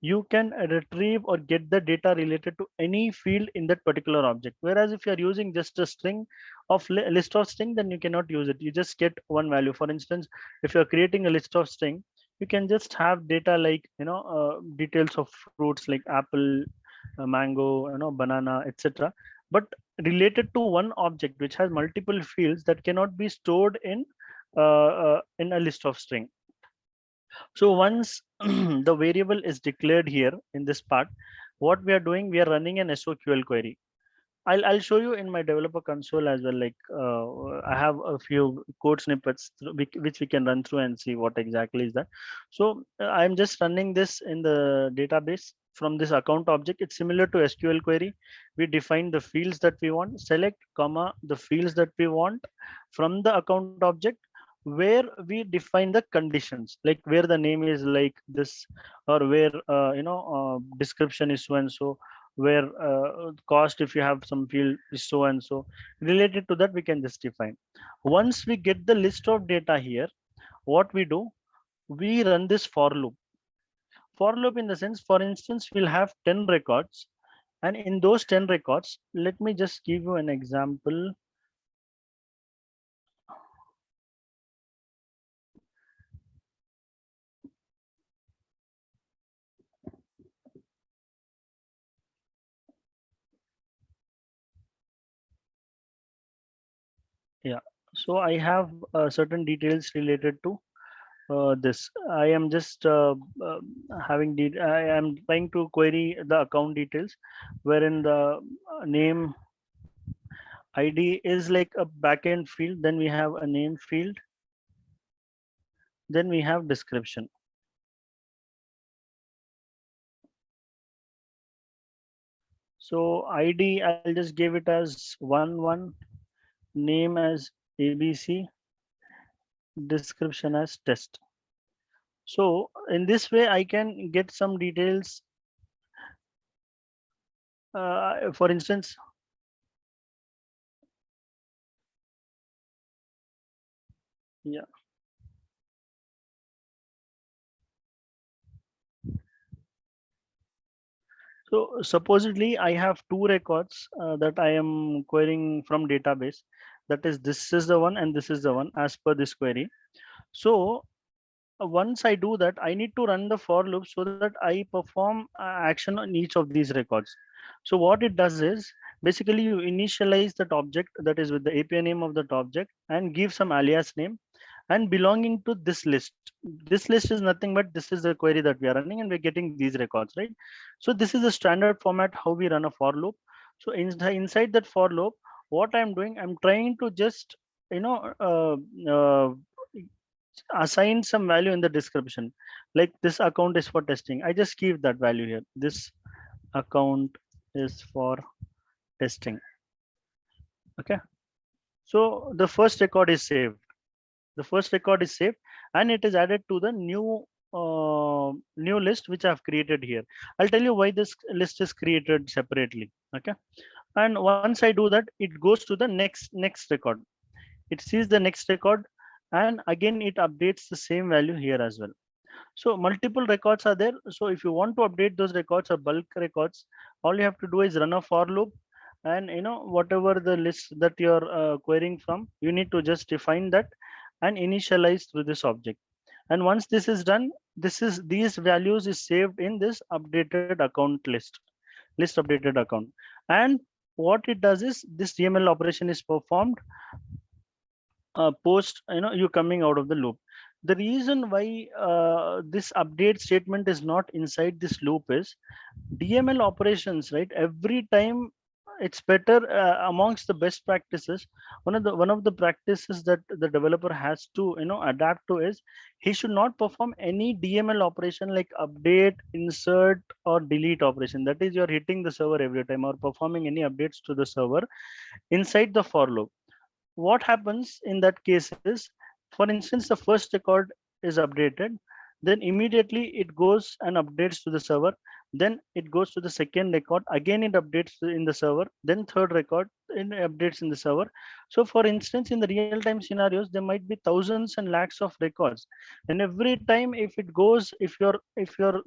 you can retrieve or get the data related to any field in that particular object. Whereas if you are using just a string of list of string, then you cannot use it. You just get one value. For instance, if you're creating a list of string, you can just have data like details of fruits like apple, mango, banana, etc., but related to one object which has multiple fields that cannot be stored in in a list of string. So once the variable is declared here in this part, what we are doing, we are running an SOQL query. I'll show you in my developer console as well. Like I have a few code snippets which we can run through and see what exactly is that. So I'm just running this in the database from this account object. It's similar to SQL query. We define the fields that we want, select comma the fields that we want from the account object, where we define the conditions, like where the name is like this, or where description is so and so, where cost, if you have some field, is so and so. Related to that, we can just define. Once we get the list of data here, what we do, we run this for loop. For loop in the sense, for instance, we'll have 10 records, and in those 10 records, let me just give you an example. Yeah, so I have certain details related to this. I am just I am trying to query the account details, wherein the name ID is like a backend field. Then we have a name field. Then we have description. So ID, I'll just give it as 1 1, name as ABC, description as test. So in this way, I can get some details. For instance, yeah. So supposedly I have two records that I am querying from database. That is, this is the one and this is the one as per this query. So once I do that, I need to run the for loop so that I perform action on each of these records. So what it does is, basically you initialize that object that is with the API name of that object and give some alias name and belonging to this list. This list is nothing but this is the query that we are running and we're getting these records, right? So this is the standard format how we run a for loop. So inside that for loop, what I'm doing, I'm trying to just you know uh, uh, assign some value in the description, like this account is for testing. I just give that value here, this account is for testing. Okay, so the first record is saved. The first record is saved and it is added to the new list which I've created here. I'll tell you why this list is created separately. Okay, and once I do that, it goes to the next record. It sees the next record and again it updates the same value here as well. So multiple records are there. So if you want to update those records or bulk records, all you have to do is run a for loop, and whatever the list that you're querying from, you need to just define that and initialize through this object. And once this is done, these values is saved in this updated account list updated account. And what it does is this DML operation is performed post you coming out of the loop. The reason why this update statement is not inside this loop is DML operations, right? Every time it's better, amongst the best practices, one of the practices that the developer has to adapt to is he should not perform any DML operation like update, insert, or delete operation. That is, you're hitting the server every time or performing any updates to the server inside the for loop. What happens in that case is, for instance, the first record is updated, then immediately it goes and updates to the server, then it goes to the second record, again it updates in the server, then third record and updates in the server. So for instance, in the real-time scenarios, there might be thousands and lakhs of records, and every time if it goes, if your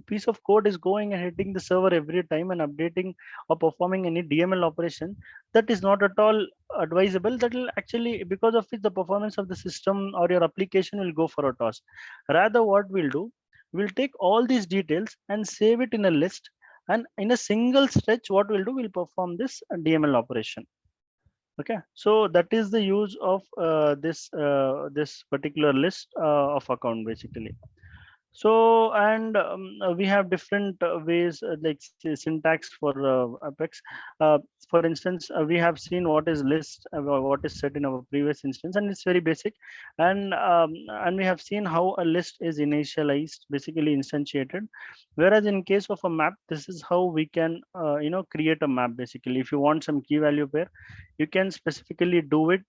piece of code is going and hitting the server every time and updating or performing any DML operation, that is not at all advisable. That will actually, because of it, the performance of the system or your application will go for a toss. Rather, what we'll do, we'll take all these details and save it in a list, and in a single stretch what we'll do, we'll perform this DML operation. Okay, so that is the use of this particular list of account basically. So, and we have different ways like syntax for Apex. For instance, we have seen what is list, what is set in our previous instance, and it's very basic. And we have seen how a list is initialized, basically instantiated. Whereas in case of a map, this is how we can create a map. Basically, if you want some key value pair, you can specifically do it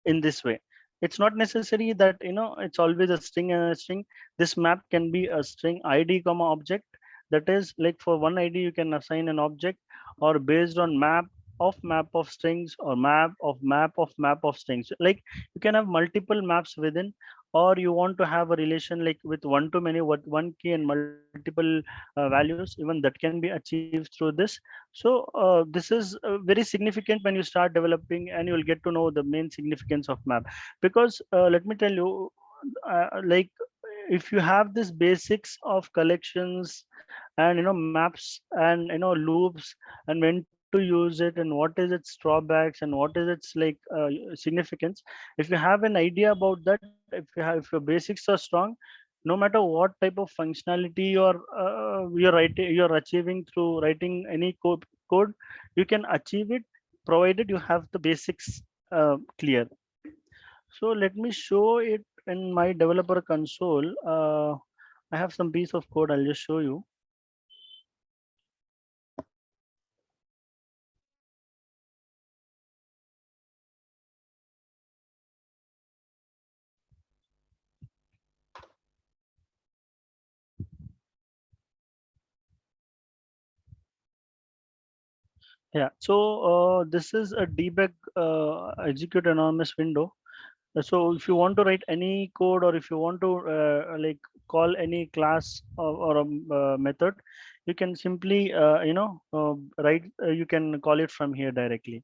in this way. It's not necessary that it's always a string and a string. This map can be a string id comma object. That is like for one id you can assign an object, or based on map of strings, or map of strings. Like you can have multiple maps within, or you want to have a relation like with one to many, what one key and multiple values, even that can be achieved through this. So this is very significant when you start developing, and you will get to know the main significance of map. Because let me tell you, like if you have this basics of collections and maps and loops, and when to use it, and what is its drawbacks, and what is its like significance, if you have an idea about that, if your basics are strong, no matter what type of functionality you're achieving through writing any code, you can achieve it, provided you have the basics clear. So let me show it in my developer console. I have some piece of code, I'll just show you. Yeah, so this is a debug execute anonymous window. So if you want to write any code, or if you want to like call any class or a method, you can simply write you can call it from here directly.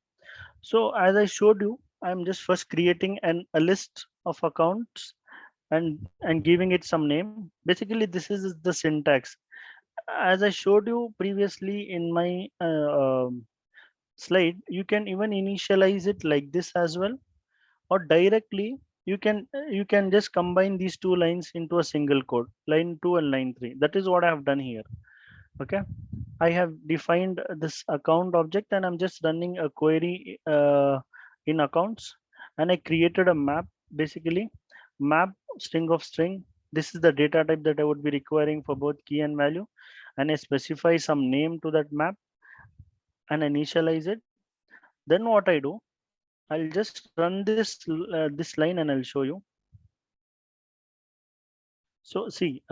So as I showed you, I'm just first creating a list of accounts, and giving it some name. Basically this is the syntax. As I showed you previously in my slide, you can even initialize it like this as well, or directly you can just combine these two lines into a single code, line 2 and line 3. That is what I have done here. Okay, I have defined this account object, and I'm just running a query in accounts, and I created a map. Basically, map string of string. This is the data type that I would be requiring for both key and value, and I specify some name to that map and initialize it. Then what I do, I'll just run this line and I'll show you. So see,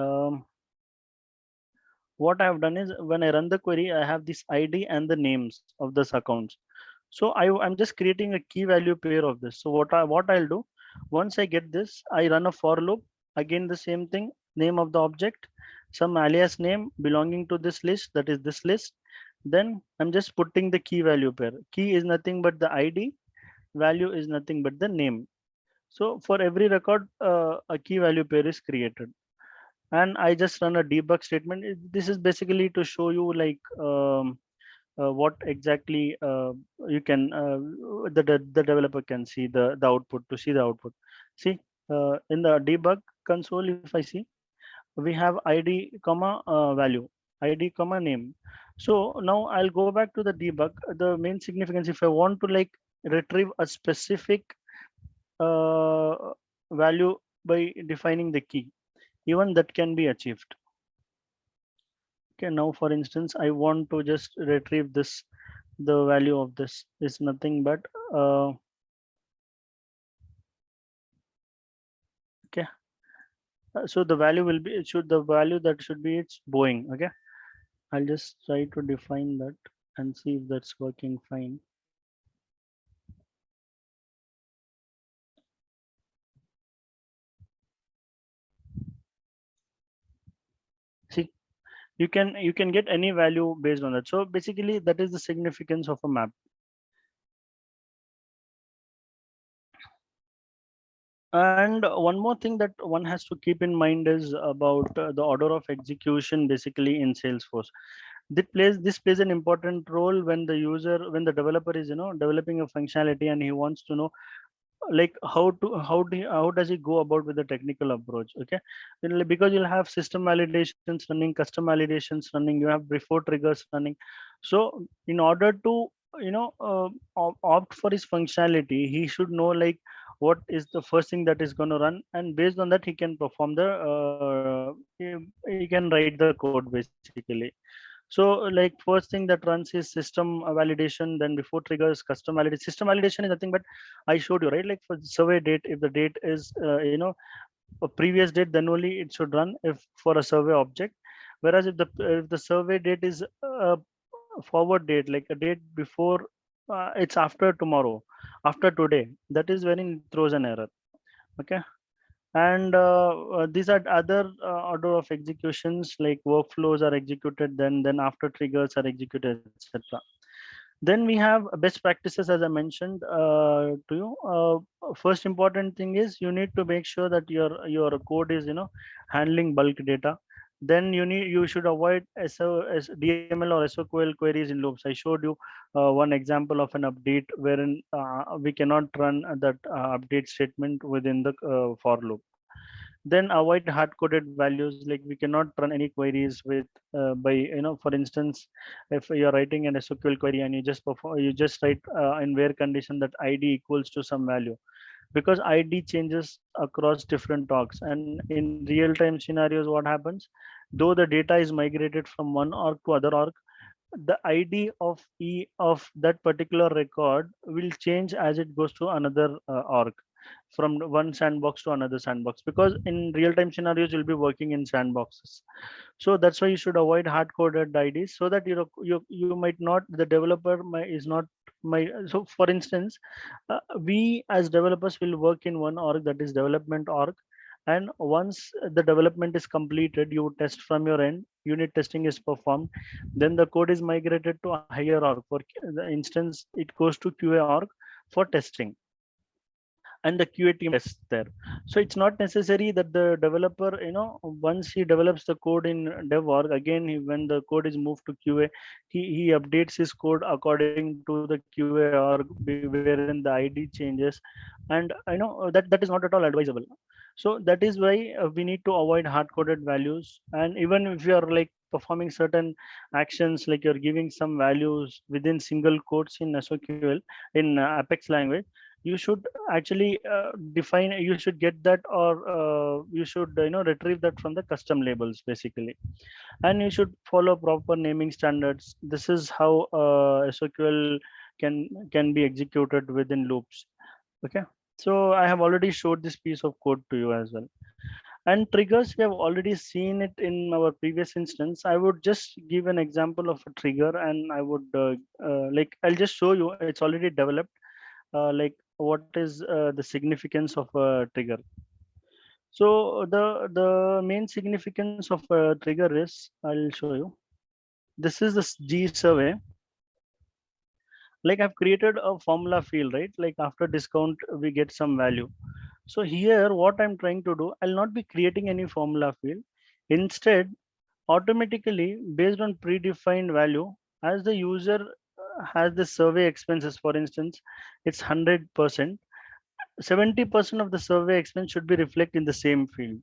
what I have done is, when I run the query, I have this ID and the names of this accounts. So I'm just creating a key value pair of this. So what I'll do, once I get this, I run a for loop. Again, the same thing, name of the object, some alias name belonging to this list, that is this list. Then I'm just putting the key value pair. Key is nothing but the ID, value is nothing but the name. So for every record, a key value pair is created, and I just run a debug statement. This is basically to show you like what exactly you can the developer can see the output, to see the output. See, in the debug console, if I see, we have ID comma value, ID comma name. So now I'll go back to the debug. The main significance, if I want to like retrieve a specific uh, value by defining the key, even that can be achieved. Okay, now for instance, I want to just retrieve this. The value of this is nothing but uh, okay. So the value will be, it should, the value that should be, it's Boeing. Okay, I'll just try to define that and see if that's working fine. See, you can get any value based on that. So basically that is the significance of a map. And one more thing that one has to keep in mind is about the order of execution basically in Salesforce. This plays an important role when the developer is developing a functionality and he wants to know like how does he go about with the technical approach. Okay, because you'll have system validations running, custom validations running, you have before triggers running. So in order to opt for his functionality, he should know like what is the first thing that is going to run, and based on that he can perform the he can write the code basically. So like first thing that runs is system validation, then before triggers custom validation. System validation is nothing but I showed you, right? Like for survey date, if the date is a previous date, then only it should run if for a survey object. Whereas if the survey date is a forward date, like a date before, it's after tomorrow, after today, that is when it throws an error. Okay, and these are other order of executions, like workflows are executed, then after triggers are executed, etc. Then we have best practices, as I mentioned to you. First important thing is you need to make sure that your code is handling bulk data. Then you should avoid DML or SOQL queries in loops. I showed you one example of an update wherein we cannot run that update statement within the for loop. Then avoid hard coded values, like we cannot run any queries with by for instance, if you're writing an SQL query and you just write in where condition that ID equals to some value, because ID changes across different orgs, and in real time scenarios what happens, though the data is migrated from one org to other org, the ID of that particular record will change as it goes to another org, from one sandbox to another sandbox, because in real time scenarios you'll be working in sandboxes. So that's why you should avoid hard coded IDs, so that you might not, the developer is not my. So for instance, we as developers will work in one org, that is development org, and once the development is completed, you test from your end, unit testing is performed, then the code is migrated to a higher org. For the instance, it goes to QA org for testing, and the QA team tests there. So it's not necessary that the developer, once he develops the code in dev org, again when the code is moved to QA, he updates his code according to the QA org, wherein the ID changes, and that is not at all advisable. So that is why we need to avoid hard coded values. And even if you are like performing certain actions, like you're giving some values within single quotes in SOQL, in Apex language, you should actually define, you should get that, or you should retrieve that from the custom labels basically. And you should follow proper naming standards. This is how SOQL can be executed within loops. Okay, so I have already showed this piece of code to you as well. And triggers, we have already seen it in our previous instance. I would just give an example of a trigger, and I would like I'll just show you, it's already developed, like what is the significance of a trigger. So the main significance of a trigger is, I'll show you. This is the G survey. Like I've created a formula field, right? Like after discount we get some value. So here what I'm trying to do, I'll not be creating any formula field. Instead, automatically based on predefined value, as the user has the survey expenses, for instance, it's 100%, 70% of the survey expense should be reflected in the same field,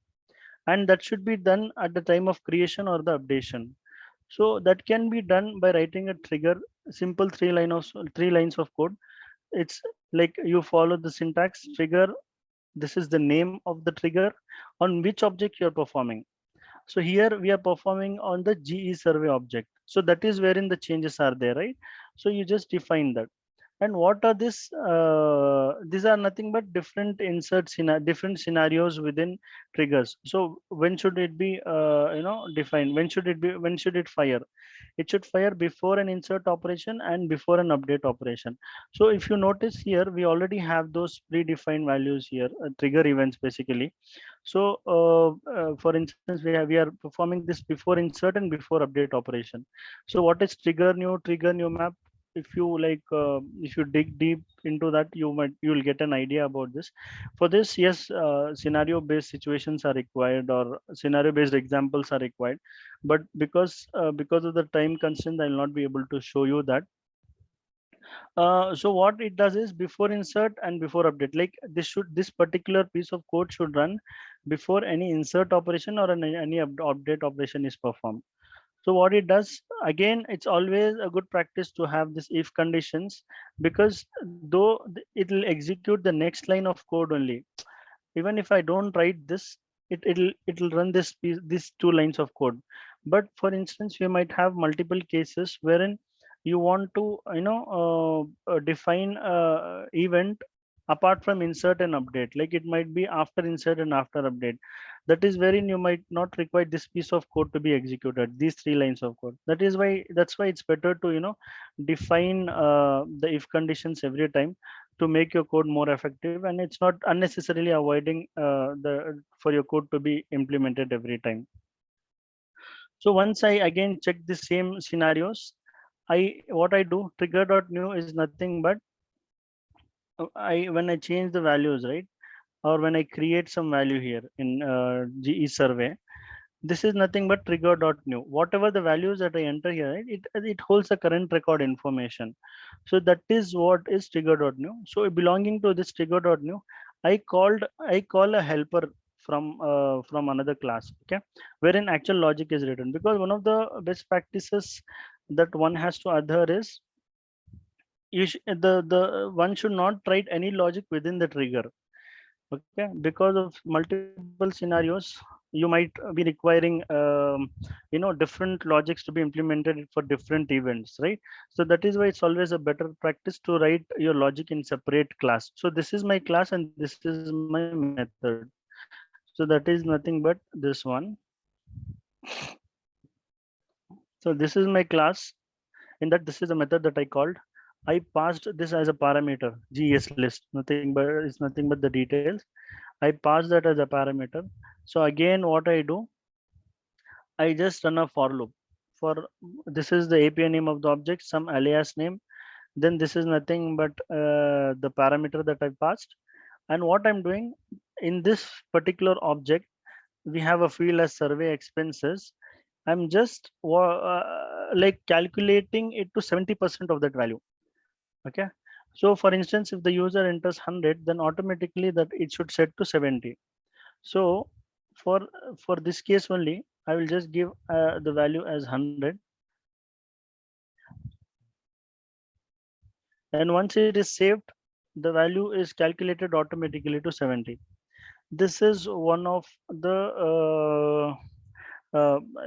and that should be done at the time of creation or the updation. So that can be done by writing a trigger, simple 3 lines of code. It's like you follow the syntax trigger. This is the name of the trigger, on which object you're performing. So here we are performing on the GE survey object. So that is wherein the changes are there, right? So you just define that. And what are this? These are nothing but different inserts in different scenarios within triggers. So when should it be, defined? When should it be? When should it fire? It should fire before an insert operation and before an update operation. So if you notice here, we already have those predefined values here, trigger events basically. So for instance, we are performing this before insert and before update operation. So what is trigger new map? if you like if you dig deep into that, you'll get an idea about this. For this, yes, scenario based situations are required, or scenario based examples are required, but because of the time constraint, I'll not be able to show you that. So what it does is, before insert and before update, like this particular piece of code should run before any insert operation or any update operation is performed. So what it does, again, it's always a good practice to have this if conditions, because though it'll execute the next line of code only, even if I don't write this, it'll run these two lines of code. But for instance, we might have multiple cases wherein you want to define event apart from insert and update, like it might be after insert and after update. That is wherein you might not require this piece of code to be executed, these three lines of code. That's why it's better to define the if conditions every time, to make your code more effective, and it's not unnecessarily avoiding the for your code to be implemented every time. So once I again check the same scenarios, what I do, trigger.new is nothing but I when I change the values, right, or when I create some value here in GE survey, this is nothing but trigger.new. Whatever the values that I enter here, right, it holds the current record information. So that is what is trigger.new. So belonging to this trigger.new, I call a helper from another class, okay, wherein actual logic is written. Because one of the best practices that one has to adhere is, the one should not write any logic within the trigger, okay, because of multiple scenarios you might be requiring different logics to be implemented for different events, right? So that is why it's always a better practice to write your logic in separate class. So this is my class and this is my method. So that is nothing but this one. So this is my class. In that, this is a method that I called. I passed this as a parameter, GES list, nothing but, it's nothing but the details. I pass that as a parameter. So again, what I do, I just run a for loop. For this is the API name of the object, some alias name. Then this is nothing but the parameter that I passed. And what I'm doing in this particular object, we have a field as survey expenses. I'm just like calculating it to 70% of that value. Okay. So for instance, if the user enters 100, then automatically that it should set to 70. So for for this case only, I will just give the value as 100, and once it is saved, the value is calculated automatically to 70. This is one of the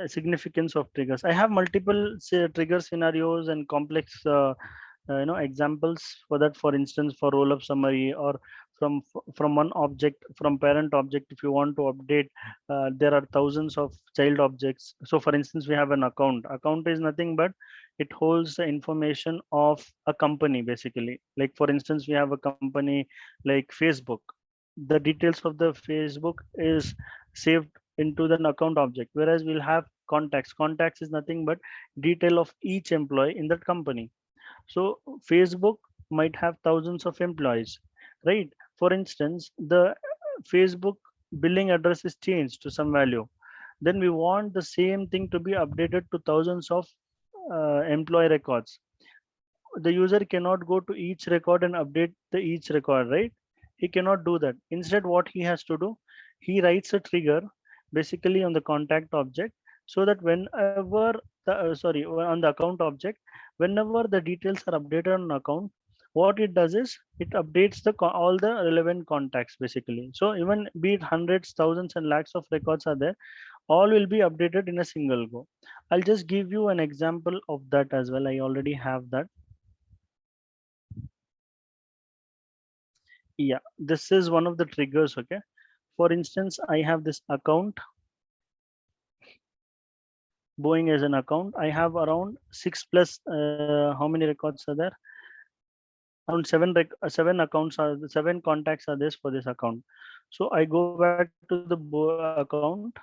significance of triggers. I have multiple trigger scenarios and complex examples for that. For instance, for roll up summary, or from one object, from parent object, if you want to update, there are thousands of child objects. So for instance, we have an account is nothing but it holds the information of a company, basically. Like for instance, we have a company like Facebook. The details of the Facebook is saved into the account object, whereas we'll have contacts is nothing but detail of each employee in that company. So Facebook might have thousands of employees, right? For instance, the Facebook billing address is changed to some value. Then we want the same thing to be updated to thousands of employee records. The user cannot go to each record and update the each record, right? He cannot do that. Instead, what he has to do, he writes a trigger basically on the contact object, so that whenever on the account object, whenever the details are updated on account, what it does is it updates all the relevant contacts, basically. So even be it hundreds, thousands and lakhs of records are there, all will be updated in a single go. I'll just give you an example of that as well. I already have that. Yeah, this is one of the triggers. Okay, for instance, I have this account, Boeing as an account. I have around six plus how many records are there? Around seven accounts are, seven contacts are this for this account. So I go back to the account.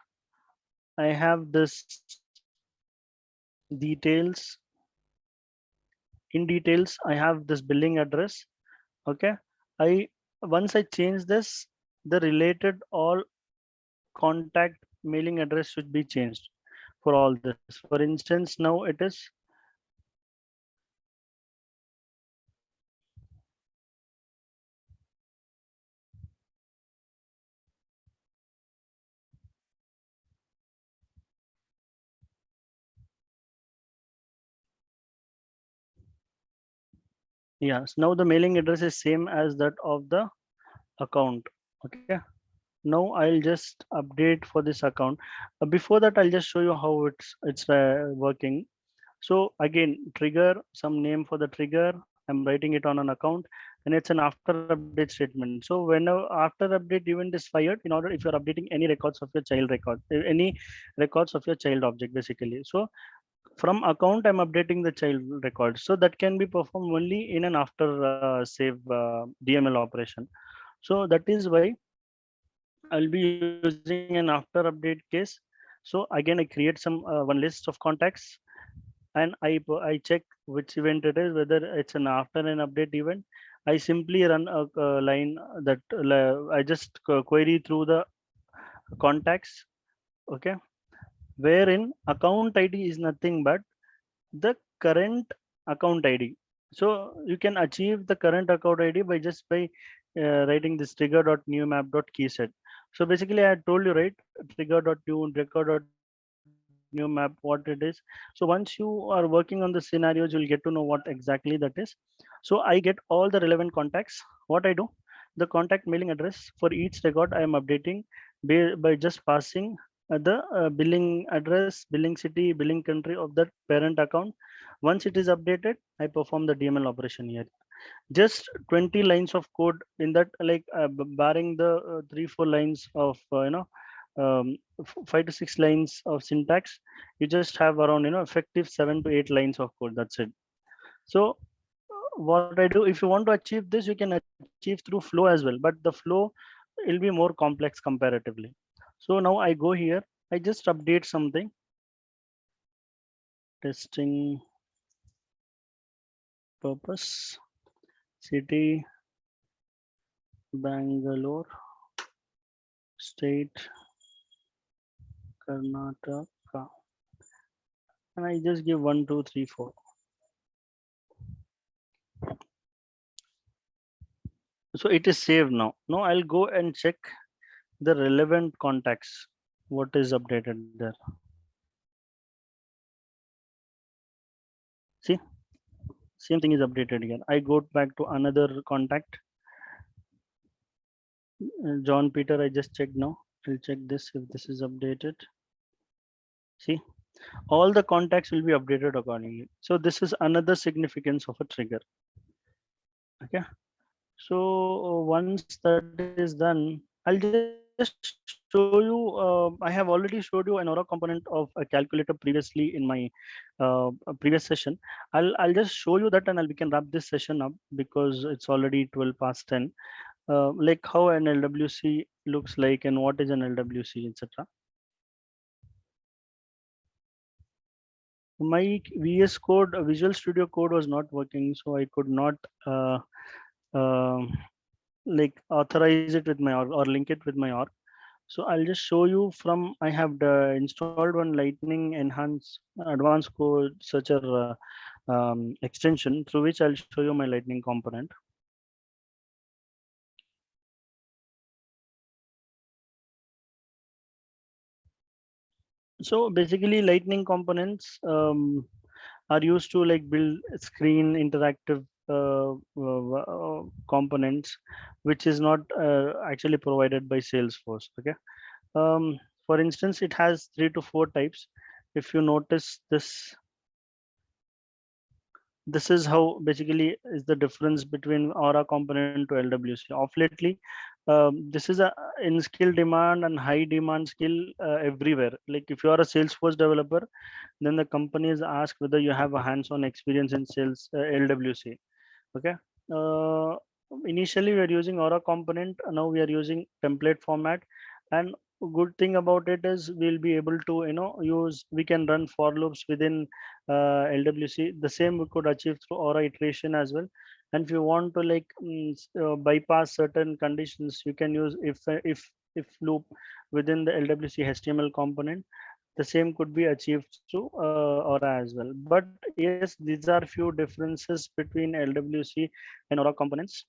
I have this details, in details, I have this billing address. Okay, I once I change this, the related all contact mailing address should be changed for all this. For instance, now it is, yes, now the mailing address is same as that of the account. Okay, now I'll just update for this account. Before that, I'll just show you how it's working. So again, trigger, some name for the trigger. I'm writing it on an account, and it's an after update statement. So whenever after update event is fired, in order if you're updating any records of your child record, any records of your child object, basically. So from account, I'm updating the child record. So that can be performed only in an after save DML operation. So that is why I'll be using an after update case. So again, I create some one list of contacts, and I check which event it is, whether it's an after an update event. I simply run a line that I just query through the contacts. Okay, wherein account ID is nothing but the current account ID. So you can achieve the current account ID by just by writing this trigger.newmap.key set. So basically, I told you, right, trigger.new record.newmap what it is. So once you are working on the scenarios, you'll get to know what exactly that is. So I get all the relevant contacts. What I do, the contact mailing address for each record I am updating by just passing the billing address, billing city, billing country of that parent account. Once it is updated, I perform the DML operation here. Just 20 lines of code in that, like barring the 3 4 lines of 5 to 6 lines of syntax. You just have around effective 7 to 8 lines of code. That's it. So what I do, if you want to achieve this, you can achieve through flow as well, but the flow will be more complex comparatively. So now I go here, I just update something. Testing purpose, city Bangalore, state Karnataka, and I just give 1 2 3 4. So it is saved now. Now I'll go and check the relevant contacts, what is updated there. See, same thing is updated here. I go back to another contact, John Peter. I just checked now. I'll check this if this is updated. See, all the contacts will be updated accordingly. So this is another significance of a trigger. Okay, so once that is done, I'll just show you, I have already showed you an Aura component of a calculator previously in my previous session. I'll just show you that, and we can wrap this session up because it's already 12 past 10. Like how an LWC looks like and what is an LWC, etc. My VS Code, Visual Studio Code was not working, so I could not uh, uh, like authorize it with my org or link it with my org. So I'll just show you from, I have installed one Lightning Enhance Advanced Code Searcher extension through which I'll show you my Lightning component. So basically Lightning components are used to like build screen interactive components, which is not actually provided by Salesforce. Okay. For instance, it has 3 to 4 types. If you notice this, this is how basically is the difference between Aura component to LWC. Of lately, this is a in skill demand and high demand skill everywhere. Like if you are a Salesforce developer, then the companies ask whether you have a hands-on experience in sales LWC. Okay. uh, Initially we are using Aura component, now we are using template format, and good thing about it is we'll be able to use, we can run for loops within LWC. The same we could achieve through aura iteration as well. And if you want to like bypass certain conditions, you can use if loop within the LWC HTML component. The same could be achieved through aura as well. But yes, these are few differences between LWC and aura components.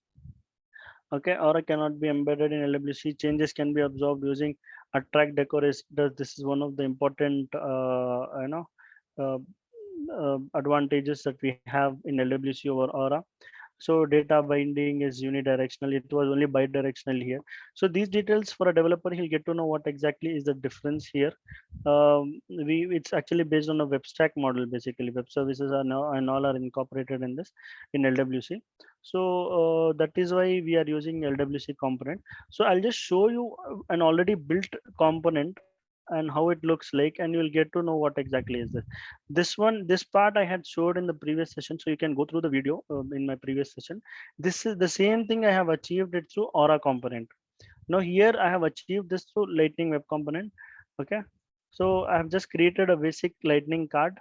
Okay, Aura cannot be embedded in LWC. Changes can be absorbed using attract decorators. This is one of the important uh, advantages that we have in LWC over Aura. So data binding is unidirectional. It was only bidirectional here. So these details for a developer, he'll get to know what exactly is the difference here. It's actually based on a web stack model. Basically, web services are now and all are incorporated in this in LWC. So that is why we are using LWC component. So I'll just show you an already built component and how it looks like, and you'll get to know what exactly is this. This part I had showed in the previous session, so you can go through the video in my previous session. This is the same thing I have achieved it through Aura component. Now here I have achieved this through Lightning Web Component. Okay, so I have just created a basic Lightning card.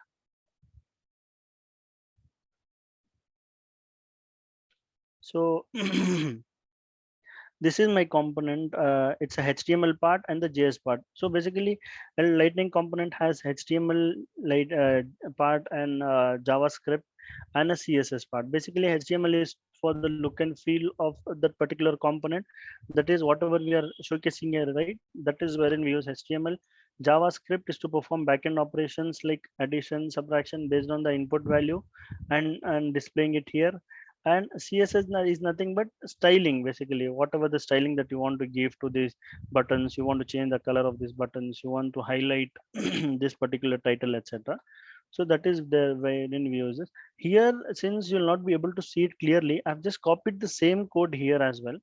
So this is my component. It's a HTML part and the JS part. So basically a Lightning component has HTML part and JavaScript and a CSS part. Basically HTML is for the look and feel of that particular component. That is whatever we are showcasing here, right? That is wherein we use HTML. JavaScript is to perform backend operations like addition, subtraction based on the input value and displaying it here. And CSS is nothing but styling. Basically whatever the styling that you want to give to these buttons, you want to change the color of these buttons, you want to highlight this particular title, etc. So that is the wherein we use this here. Since you'll not be able to see it clearly, I've just copied the same code here as well.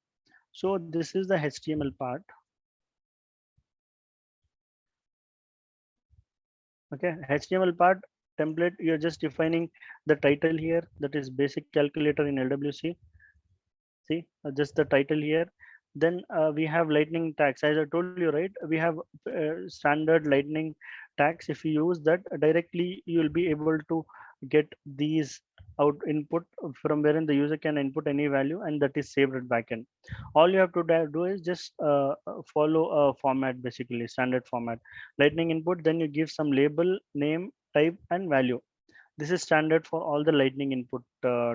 So this is the HTML part. Okay, HTML part template, you're just defining the title here, that is basic calculator in LWC. See, just the title here. Then we have lightning tags, as I told you, right? We have standard lightning tags. If you use that directly, you will be able to get these out input from wherein the user can input any value, and that is saved at backend. All you have to do is just follow a format, basically standard format. Lightning input, then you give some label, name, type and value. This is standard for all the lightning input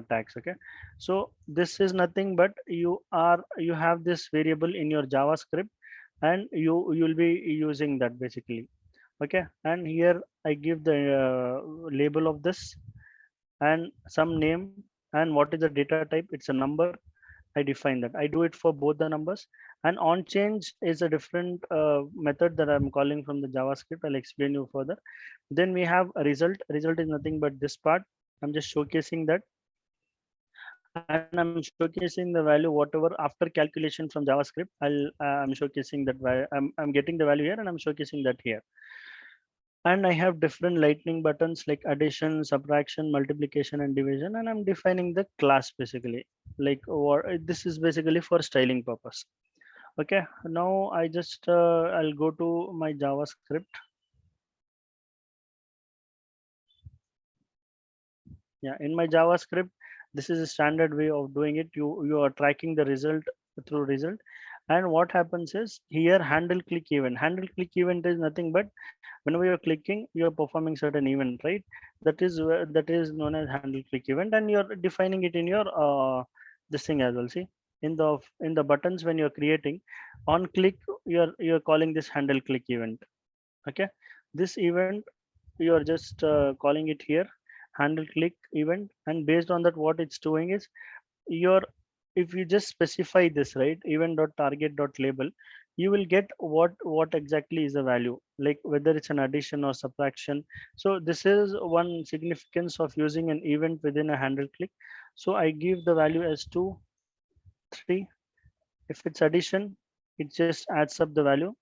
tags. Okay, so this is nothing but you have this variable in your JavaScript, and you'll be using that basically. Okay, and here I give the label of this and some name, and what is the data type, it's a number. I define that. I do it for both the numbers. And on change is a different method that I'm calling from the JavaScript. I'll explain you further. Then we have a result. Result is nothing but this part. I'm just showcasing that. And I'm showcasing the value, whatever after calculation from JavaScript. I'm showcasing that I'm getting the value here, and I'm showcasing that here. And I have different lightning buttons like addition, subtraction, multiplication and division, and I'm defining the class basically, like or this is basically for styling purpose. Okay, now I just I'll go to my JavaScript. Yeah, in my JavaScript, this is a standard way of doing it. You are tracking the result through result. And what happens is here handle click event. Handle click event is nothing but whenever you're clicking, you're performing certain event, right? That is known as handle click event, and you're defining it in your this thing as well. See, in the buttons when you're creating on click, you're calling this handle click event. Okay, this event you're just calling it here handle click event, and based on that what it's doing is your if you just specify this, right, event dot target dot label, you will get what exactly is the value, like whether it's an addition or subtraction. So this is one significance of using an event within a handle click. So I give the value as 2 3. If it's addition, it just adds up the value.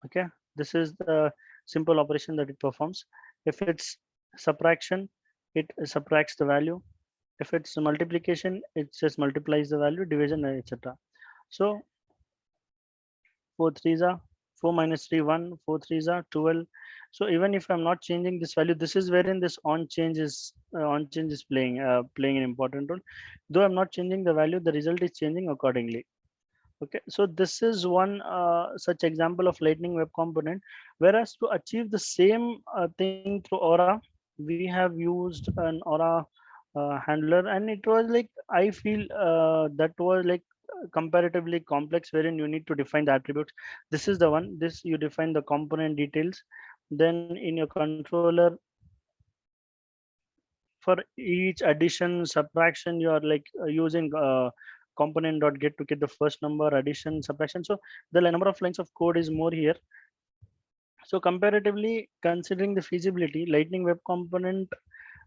Okay, this is the simple operation that it performs. If it's subtraction, it subtracts the value. If it's multiplication, it just multiplies the value, division, etc. So 4 threes are 4 minus 3 1, 4 3s are 12. So even if I'm not changing this value, this is wherein this on change is playing an important role. Though I'm not changing the value, the result is changing accordingly. Okay, so this is one such example of lightning web component. Whereas to achieve the same thing through Aura, we have used an Aura handler, and it was like, I feel that was like comparatively complex, wherein you need to define the attributes. This is the one, this you define the component details. Then in your controller, for each addition subtraction, you are like using component.get to get the first number, addition subtraction. So the number of lines of code is more here. So comparatively, considering the feasibility, lightning web component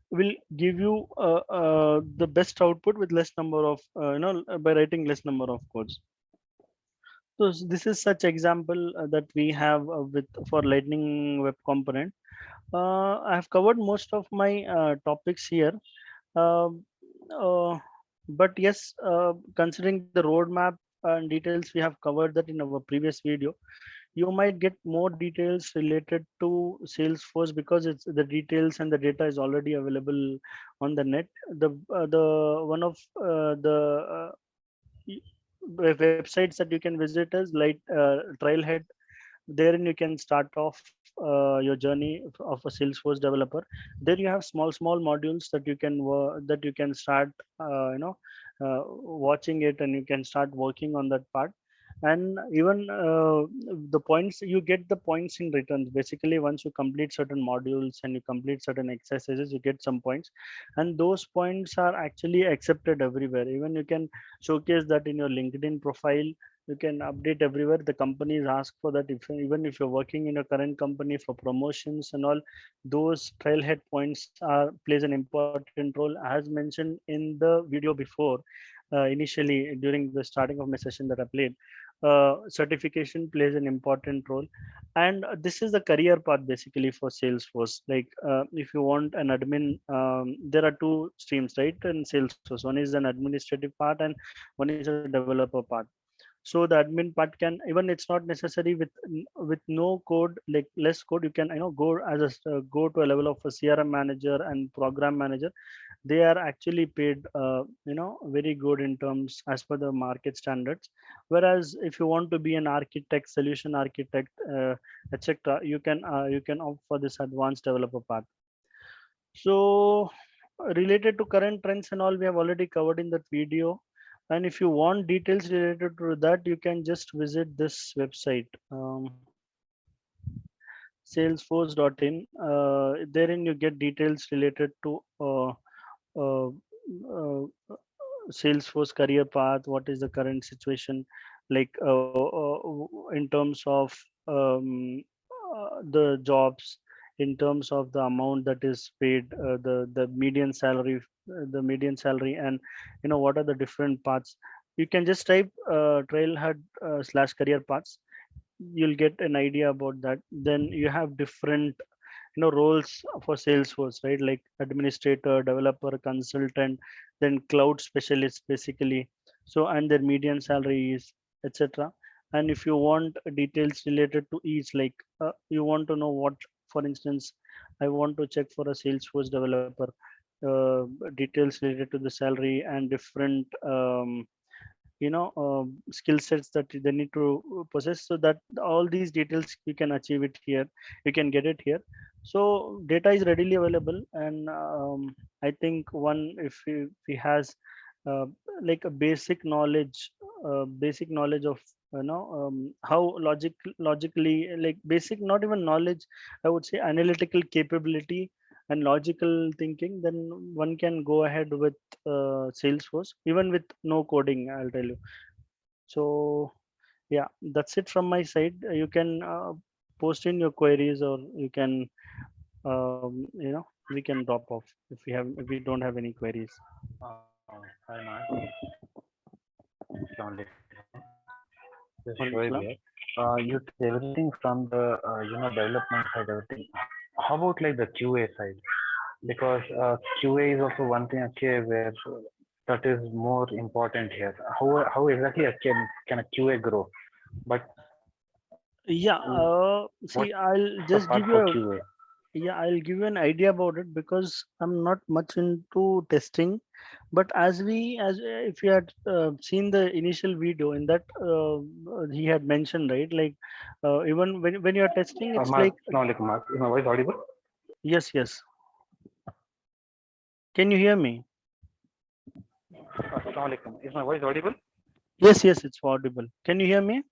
will give you the best output with less number of by writing less number of codes. So this is such example that we have with for lightning web component. I have covered most of my topics here. Um uh, but yes, considering the roadmap and details, we have covered that in our previous video. You might get more details related to Salesforce because it's the details and the data is already available on the net. The one of the websites that you can visit is like Trailhead. Therein you can start off your journey of a Salesforce developer. There you have small modules that you can that you can start watching it, and you can start working on that part. And even the points, you get the points in returns. Basically, once you complete certain modules and you complete certain exercises, you get some points, and those points are actually accepted everywhere. Even you can showcase that in your LinkedIn profile. You can update everywhere. The companies ask for that. If even if you're working in a current company for promotions and all, those trailhead points are plays an important role, as mentioned in the video before. Initially during the starting of my session that I played, certification plays an important role. And this is the career path basically for Salesforce. Like if you want an admin, there are two streams, right, in Salesforce. One is an administrative part and one is a developer part. So the admin part can, even it's not necessary with no code, like less code, you can go as go to a level of a CRM manager and program manager. They are actually paid very good in terms as per the market standards. Whereas if you want to be an architect, solution architect, etc., you can opt for this advanced developer path. So related to current trends and all, we have already covered in that video. And if you want details related to that, you can just visit this website, salesforce.in. Therein you get details related to uh, uh, Salesforce career path. What is the current situation, like in terms of the jobs, in terms of the amount that is paid, the median salary, and what are the different paths. You can just type trailhead slash career paths. You'll get an idea about that. Then you have different roles for Salesforce, right, like administrator, developer, consultant, then cloud specialist basically. So and their median salary is, etc. And if you want details related to each, like you want to know what, for instance, I want to check for a Salesforce developer, uh, details related to the salary and different skill sets that they need to possess, so that all these details you can achieve it here, you can get it here. So data is readily available. And I think one, if he has uh, like a basic knowledge of how logically, like basic, not even knowledge, I would say analytical capability and logical thinking, then one can go ahead with Salesforce even with no coding, I'll tell you. So yeah, that's it from my side. You can post in your queries, or you can we can drop off if we don't have any queries. Hi, Maaz. Assalamu alaikum. This is Walaikum Shoaib salam. here. You did everything from the development side, everything. How about like the QA side? Because QA is also one thing okay, where that is more important here. How exactly can a QA grow? But Yeah, What's see, I'll the just part give you for a QA? yeah, I'll give you an idea about it because I'm not much into testing. But as if you had seen the initial video in that he had mentioned, right? Like even when you're testing, it's Maaz, like Assalamualaikum, Maaz. Is my voice audible? yes, yes. Can you hear me? Assalamualaikum. Is my voice audible? Yes, yes, it's audible. Can you hear me?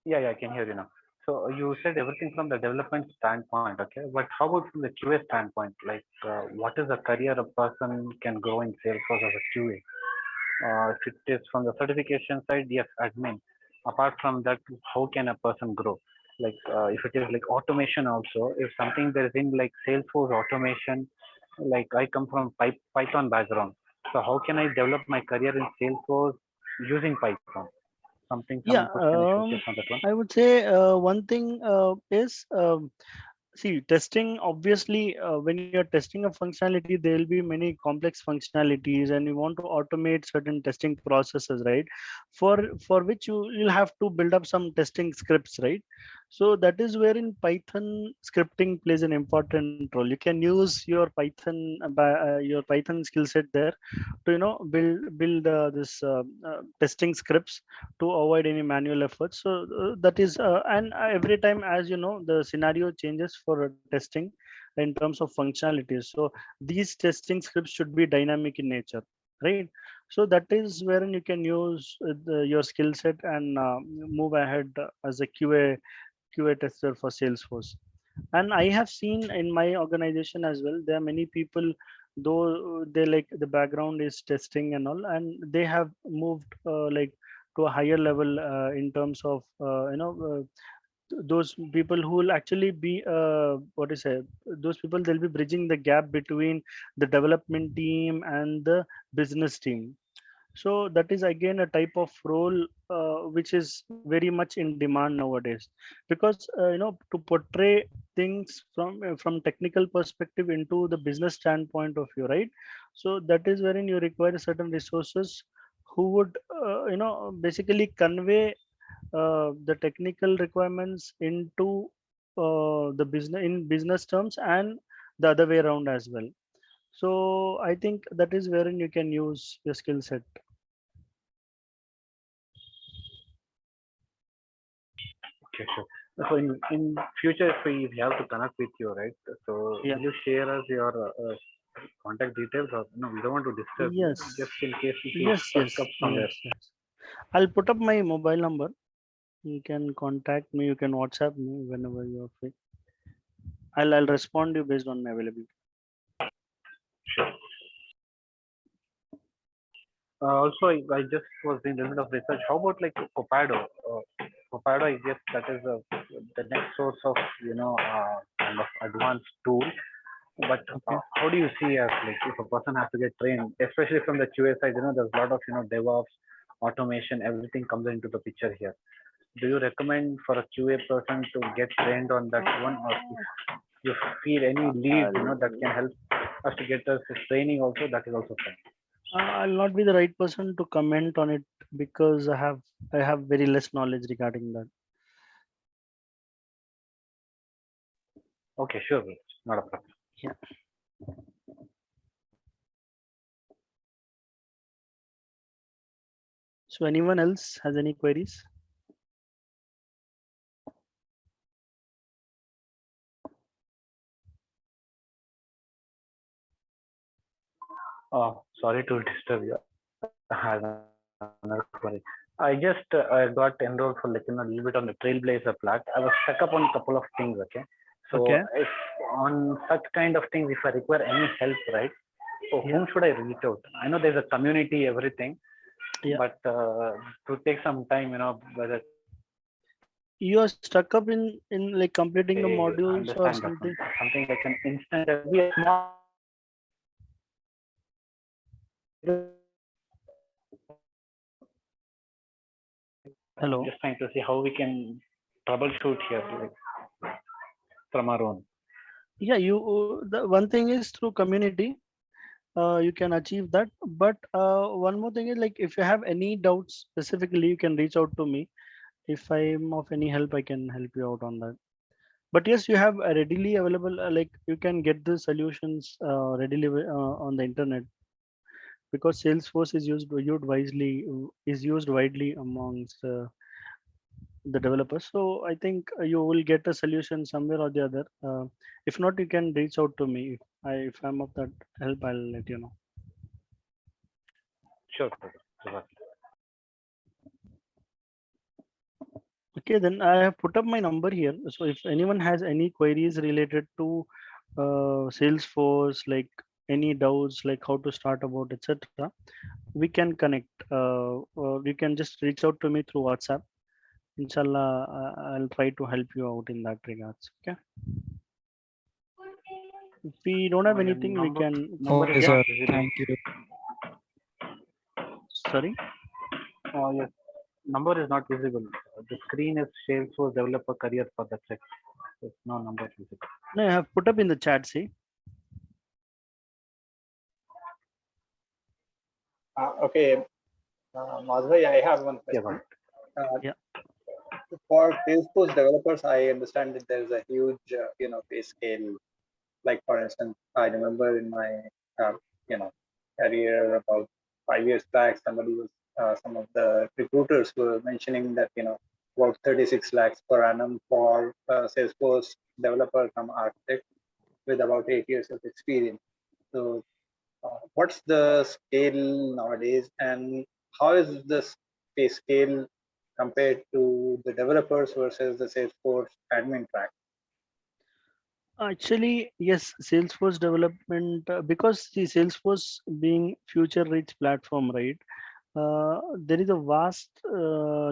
Yeah, I can hear you now. So you said everything from the development standpoint, okay? But how about from the QA standpoint? Like, what is the career a person can grow in Salesforce as a QA? If it is from the certification side, yes, admin. Apart from that, how can a person grow? Like, if it is like automation also, if something there is in like Salesforce automation, like I come from Python background. So how can I develop my career in Salesforce using Python? Some Yeah, input can I showcase on that one? I would say one thing is see, testing obviously, when you're testing a functionality, there will be many complex functionalities, and you want to automate certain testing processes, right? For which you'll have to build up some testing scripts, right? So that is where in Python scripting plays an important role. You can use your Python skill set there to build this testing scripts to avoid any manual efforts. So that is and every time, as you know, the scenario changes for testing in terms of functionalities. So these testing scripts should be dynamic in nature, right? So that is wherein you can use your skill set and move ahead as a QA tester for Salesforce. And I have seen in my organization as well, there are many people, though they like the background is testing and all, and they have moved like to a higher level in terms of those people who will actually be what is it, those people, they'll be bridging the gap between the development team and the business team. So that is again a type of role which is very much in demand nowadays, because to portray things from technical perspective into the business standpoint of view, right? So that is wherein you require certain resources who would basically convey the technical requirements into the business in business terms, and the other way around as well. So I think that is wherein you can use your skill set. Okay, sure. So in future, if we have to connect with you, right? So Yeah. will you share us your contact details? Or no, we don't want to disturb you, Yes. just in case if you Yes. stuck Yes. up somewhere. Yes. Yes. I'll put up my mobile number. You can contact me. You can WhatsApp me whenever you're free. I'll respond you based on my availability. Sure. Also, I just was doing a little bit of research. How about like Copado? Copado, I guess that is the next source of kind of advanced tool. But Okay. how do you see as like if a person has to get trained, especially from the QA side? There's a lot of DevOps, automation, everything comes into the picture here. Do you recommend for a QA person to get trained on that one, or if you feel any lead that can help us to get us training also, that is also fine. I'll not be the right person to comment on it because I have very less knowledge regarding that. Okay, sure, not a problem. Yeah. So anyone else has any queries? Sorry to disturb you. I have another query. I just got enrolled for like a little bit on the Trailblazer plat. I was stuck up on a couple of things. Okay, so Okay. if on such kind of things, if I require any help, right? So Yeah. whom should I reach out? I know there's a community, everything, Yeah. but to take some time, whether You are stuck up in like they completing the modules understand or that one, something. something like an instant, there will be a small. I'm Hello. just trying to see how we can troubleshoot here, like from our own. Yeah. The one thing is through community. You can achieve that. But one more thing is, like, if you have any doubts specifically, you can reach out to me if I'm of any help, I can help you out on that. But yes, you have a readily available, like you can get the solutions readily on the internet, because Salesforce is used widely amongst the developers. So I think you will get a solution somewhere or the other. If not, you can reach out to me. If I'm of that help, I'll let you know. Sure, brother. Okay, then I have put up my number here. So if anyone has any queries related to Salesforce, like any doubts, like how to start about, etc., we can connect. Or you can just reach out to me through WhatsApp. Inshallah, I'll try to help you out in that regards. Okay. If we don't have Your anything, we can. number Okay, is Yeah. not sir. visible. Thank you. Sorry. Your number is not visible. The screen is Salesforce developer career for the check. There's no number visible. No, I have put up in the chat. See. Okay, Maaz, I have one Yeah, got question. it. Uh, Yeah. for Salesforce developers, I understand that there's a huge, pay scale. Like for instance, I remember in my, uh, you know, career about 5 years back, some of the recruiters were mentioning that about 36 lakhs per annum for Salesforce developer come architect with about 8 years of experience. So, what's the scale nowadays, and how is this pay scale compared to the developers versus the Salesforce admin track? Actually, yes, Salesforce development, because the Salesforce being future rich platform, right? There is a vast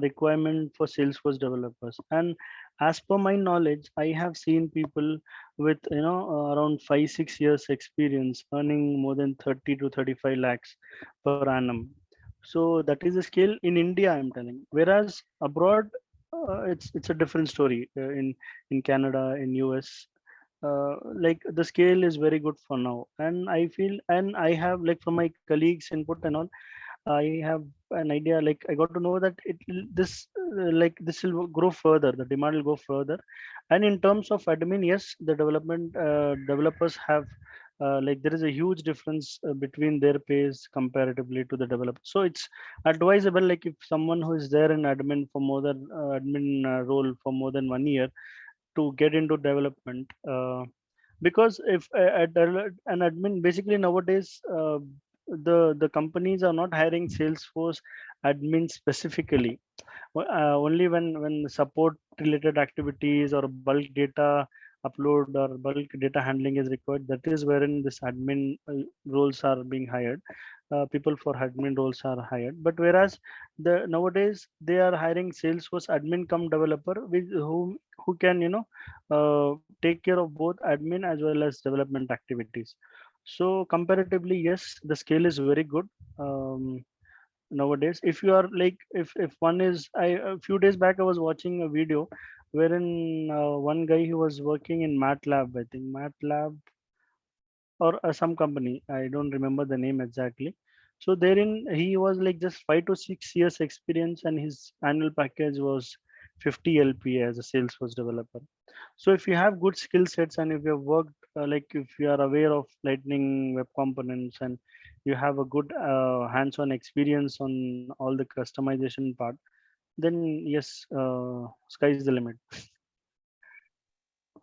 requirement for Salesforce developers, and as per my knowledge, I have seen people with around 5-6 years experience earning more than 30 to 35 lakhs per annum. So that is a scale in India, I'm telling. Whereas abroad, it's a different story. In Canada, in US, like the scale is very good for now, and I feel, and I have, like, from my colleagues input and all, I have an idea, like I got to know that this will grow further, the demand will go further. And in terms of admin, yes, the developers have, like, there is a huge difference between their pays comparatively to the developer. So it's advisable, like, if someone who is there in admin for more than admin role for more than 1 year, to get into development, because if an admin, basically nowadays, the companies are not hiring Salesforce admin specifically. Only when support related activities or bulk data upload or bulk data handling is required, that is wherein this admin roles are being hired. People for admin roles are hired, but whereas the nowadays they are hiring Salesforce admin come developer, with who can take care of both admin as well as development activities. So comparatively, yes, the scale is very good. Nowadays, if you are like, if one is, a few days back I was watching a video wherein one guy, he was working in MATLAB, I think MATLAB, or some company, I don't remember the name exactly. So therein he was like just 5 to 6 years experience, and his annual package was 50 LPA as a Salesforce developer. So if you have good skill sets, and if you have worked, like if you are aware of Lightning web components, and you have a good hands-on experience on all the customization part, then yes, sky is the limit.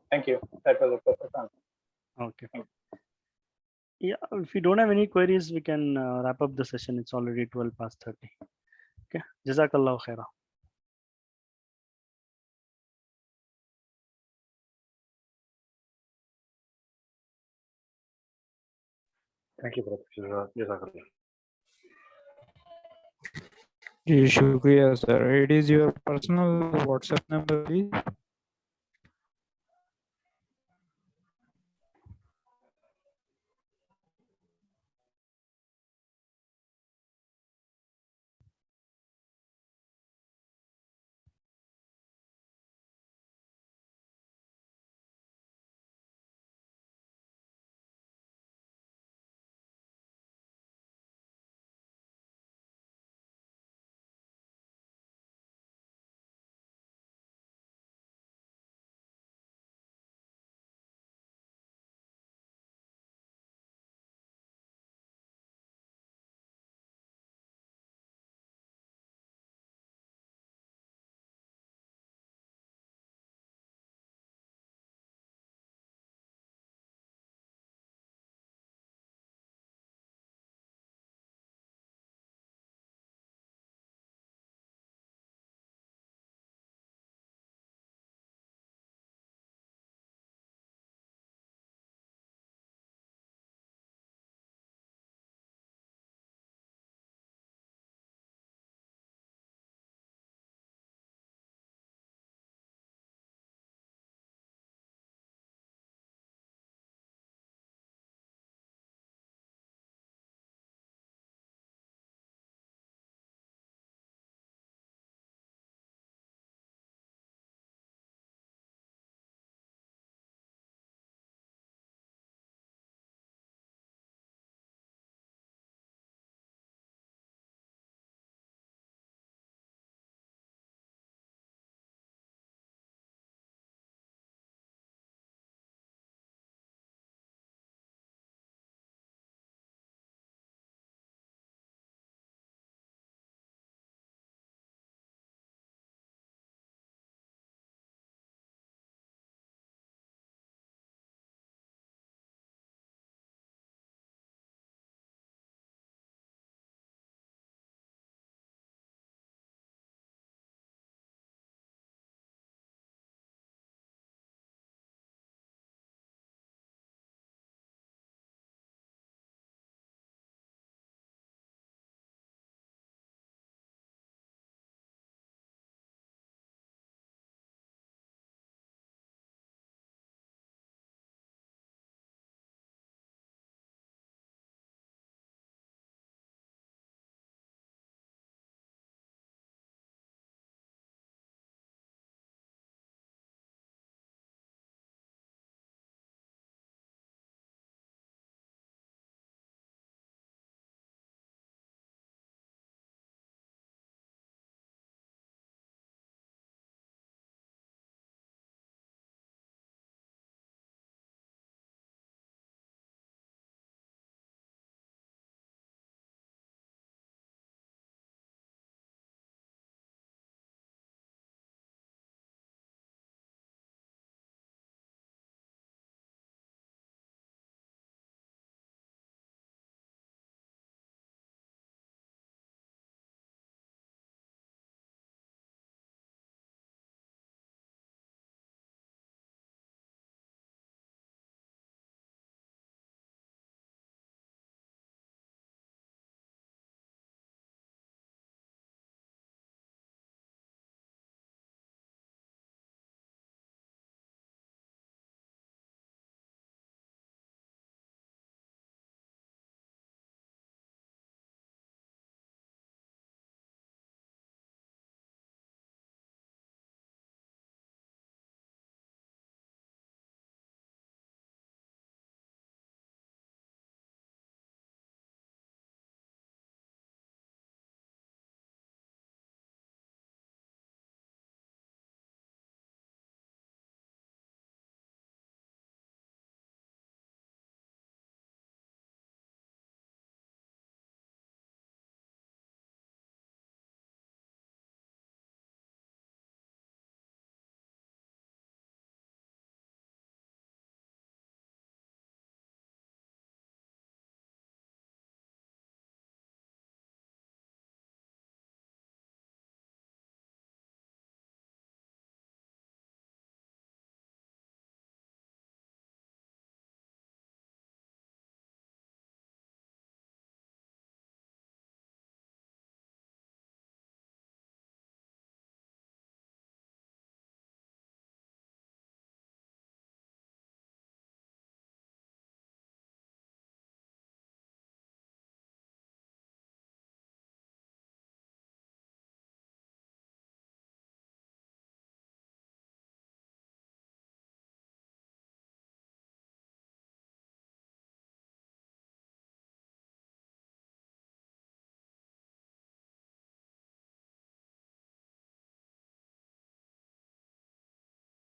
Thank you. That was a perfect answer. Okay. Yeah, if you don't have any queries, we can wrap up the session. It's already 12 past 30. Okay. Jazakallah khaira. Thank you, brother. Jazakallah. जी शुक्रिया sir. It is your personal WhatsApp number, please.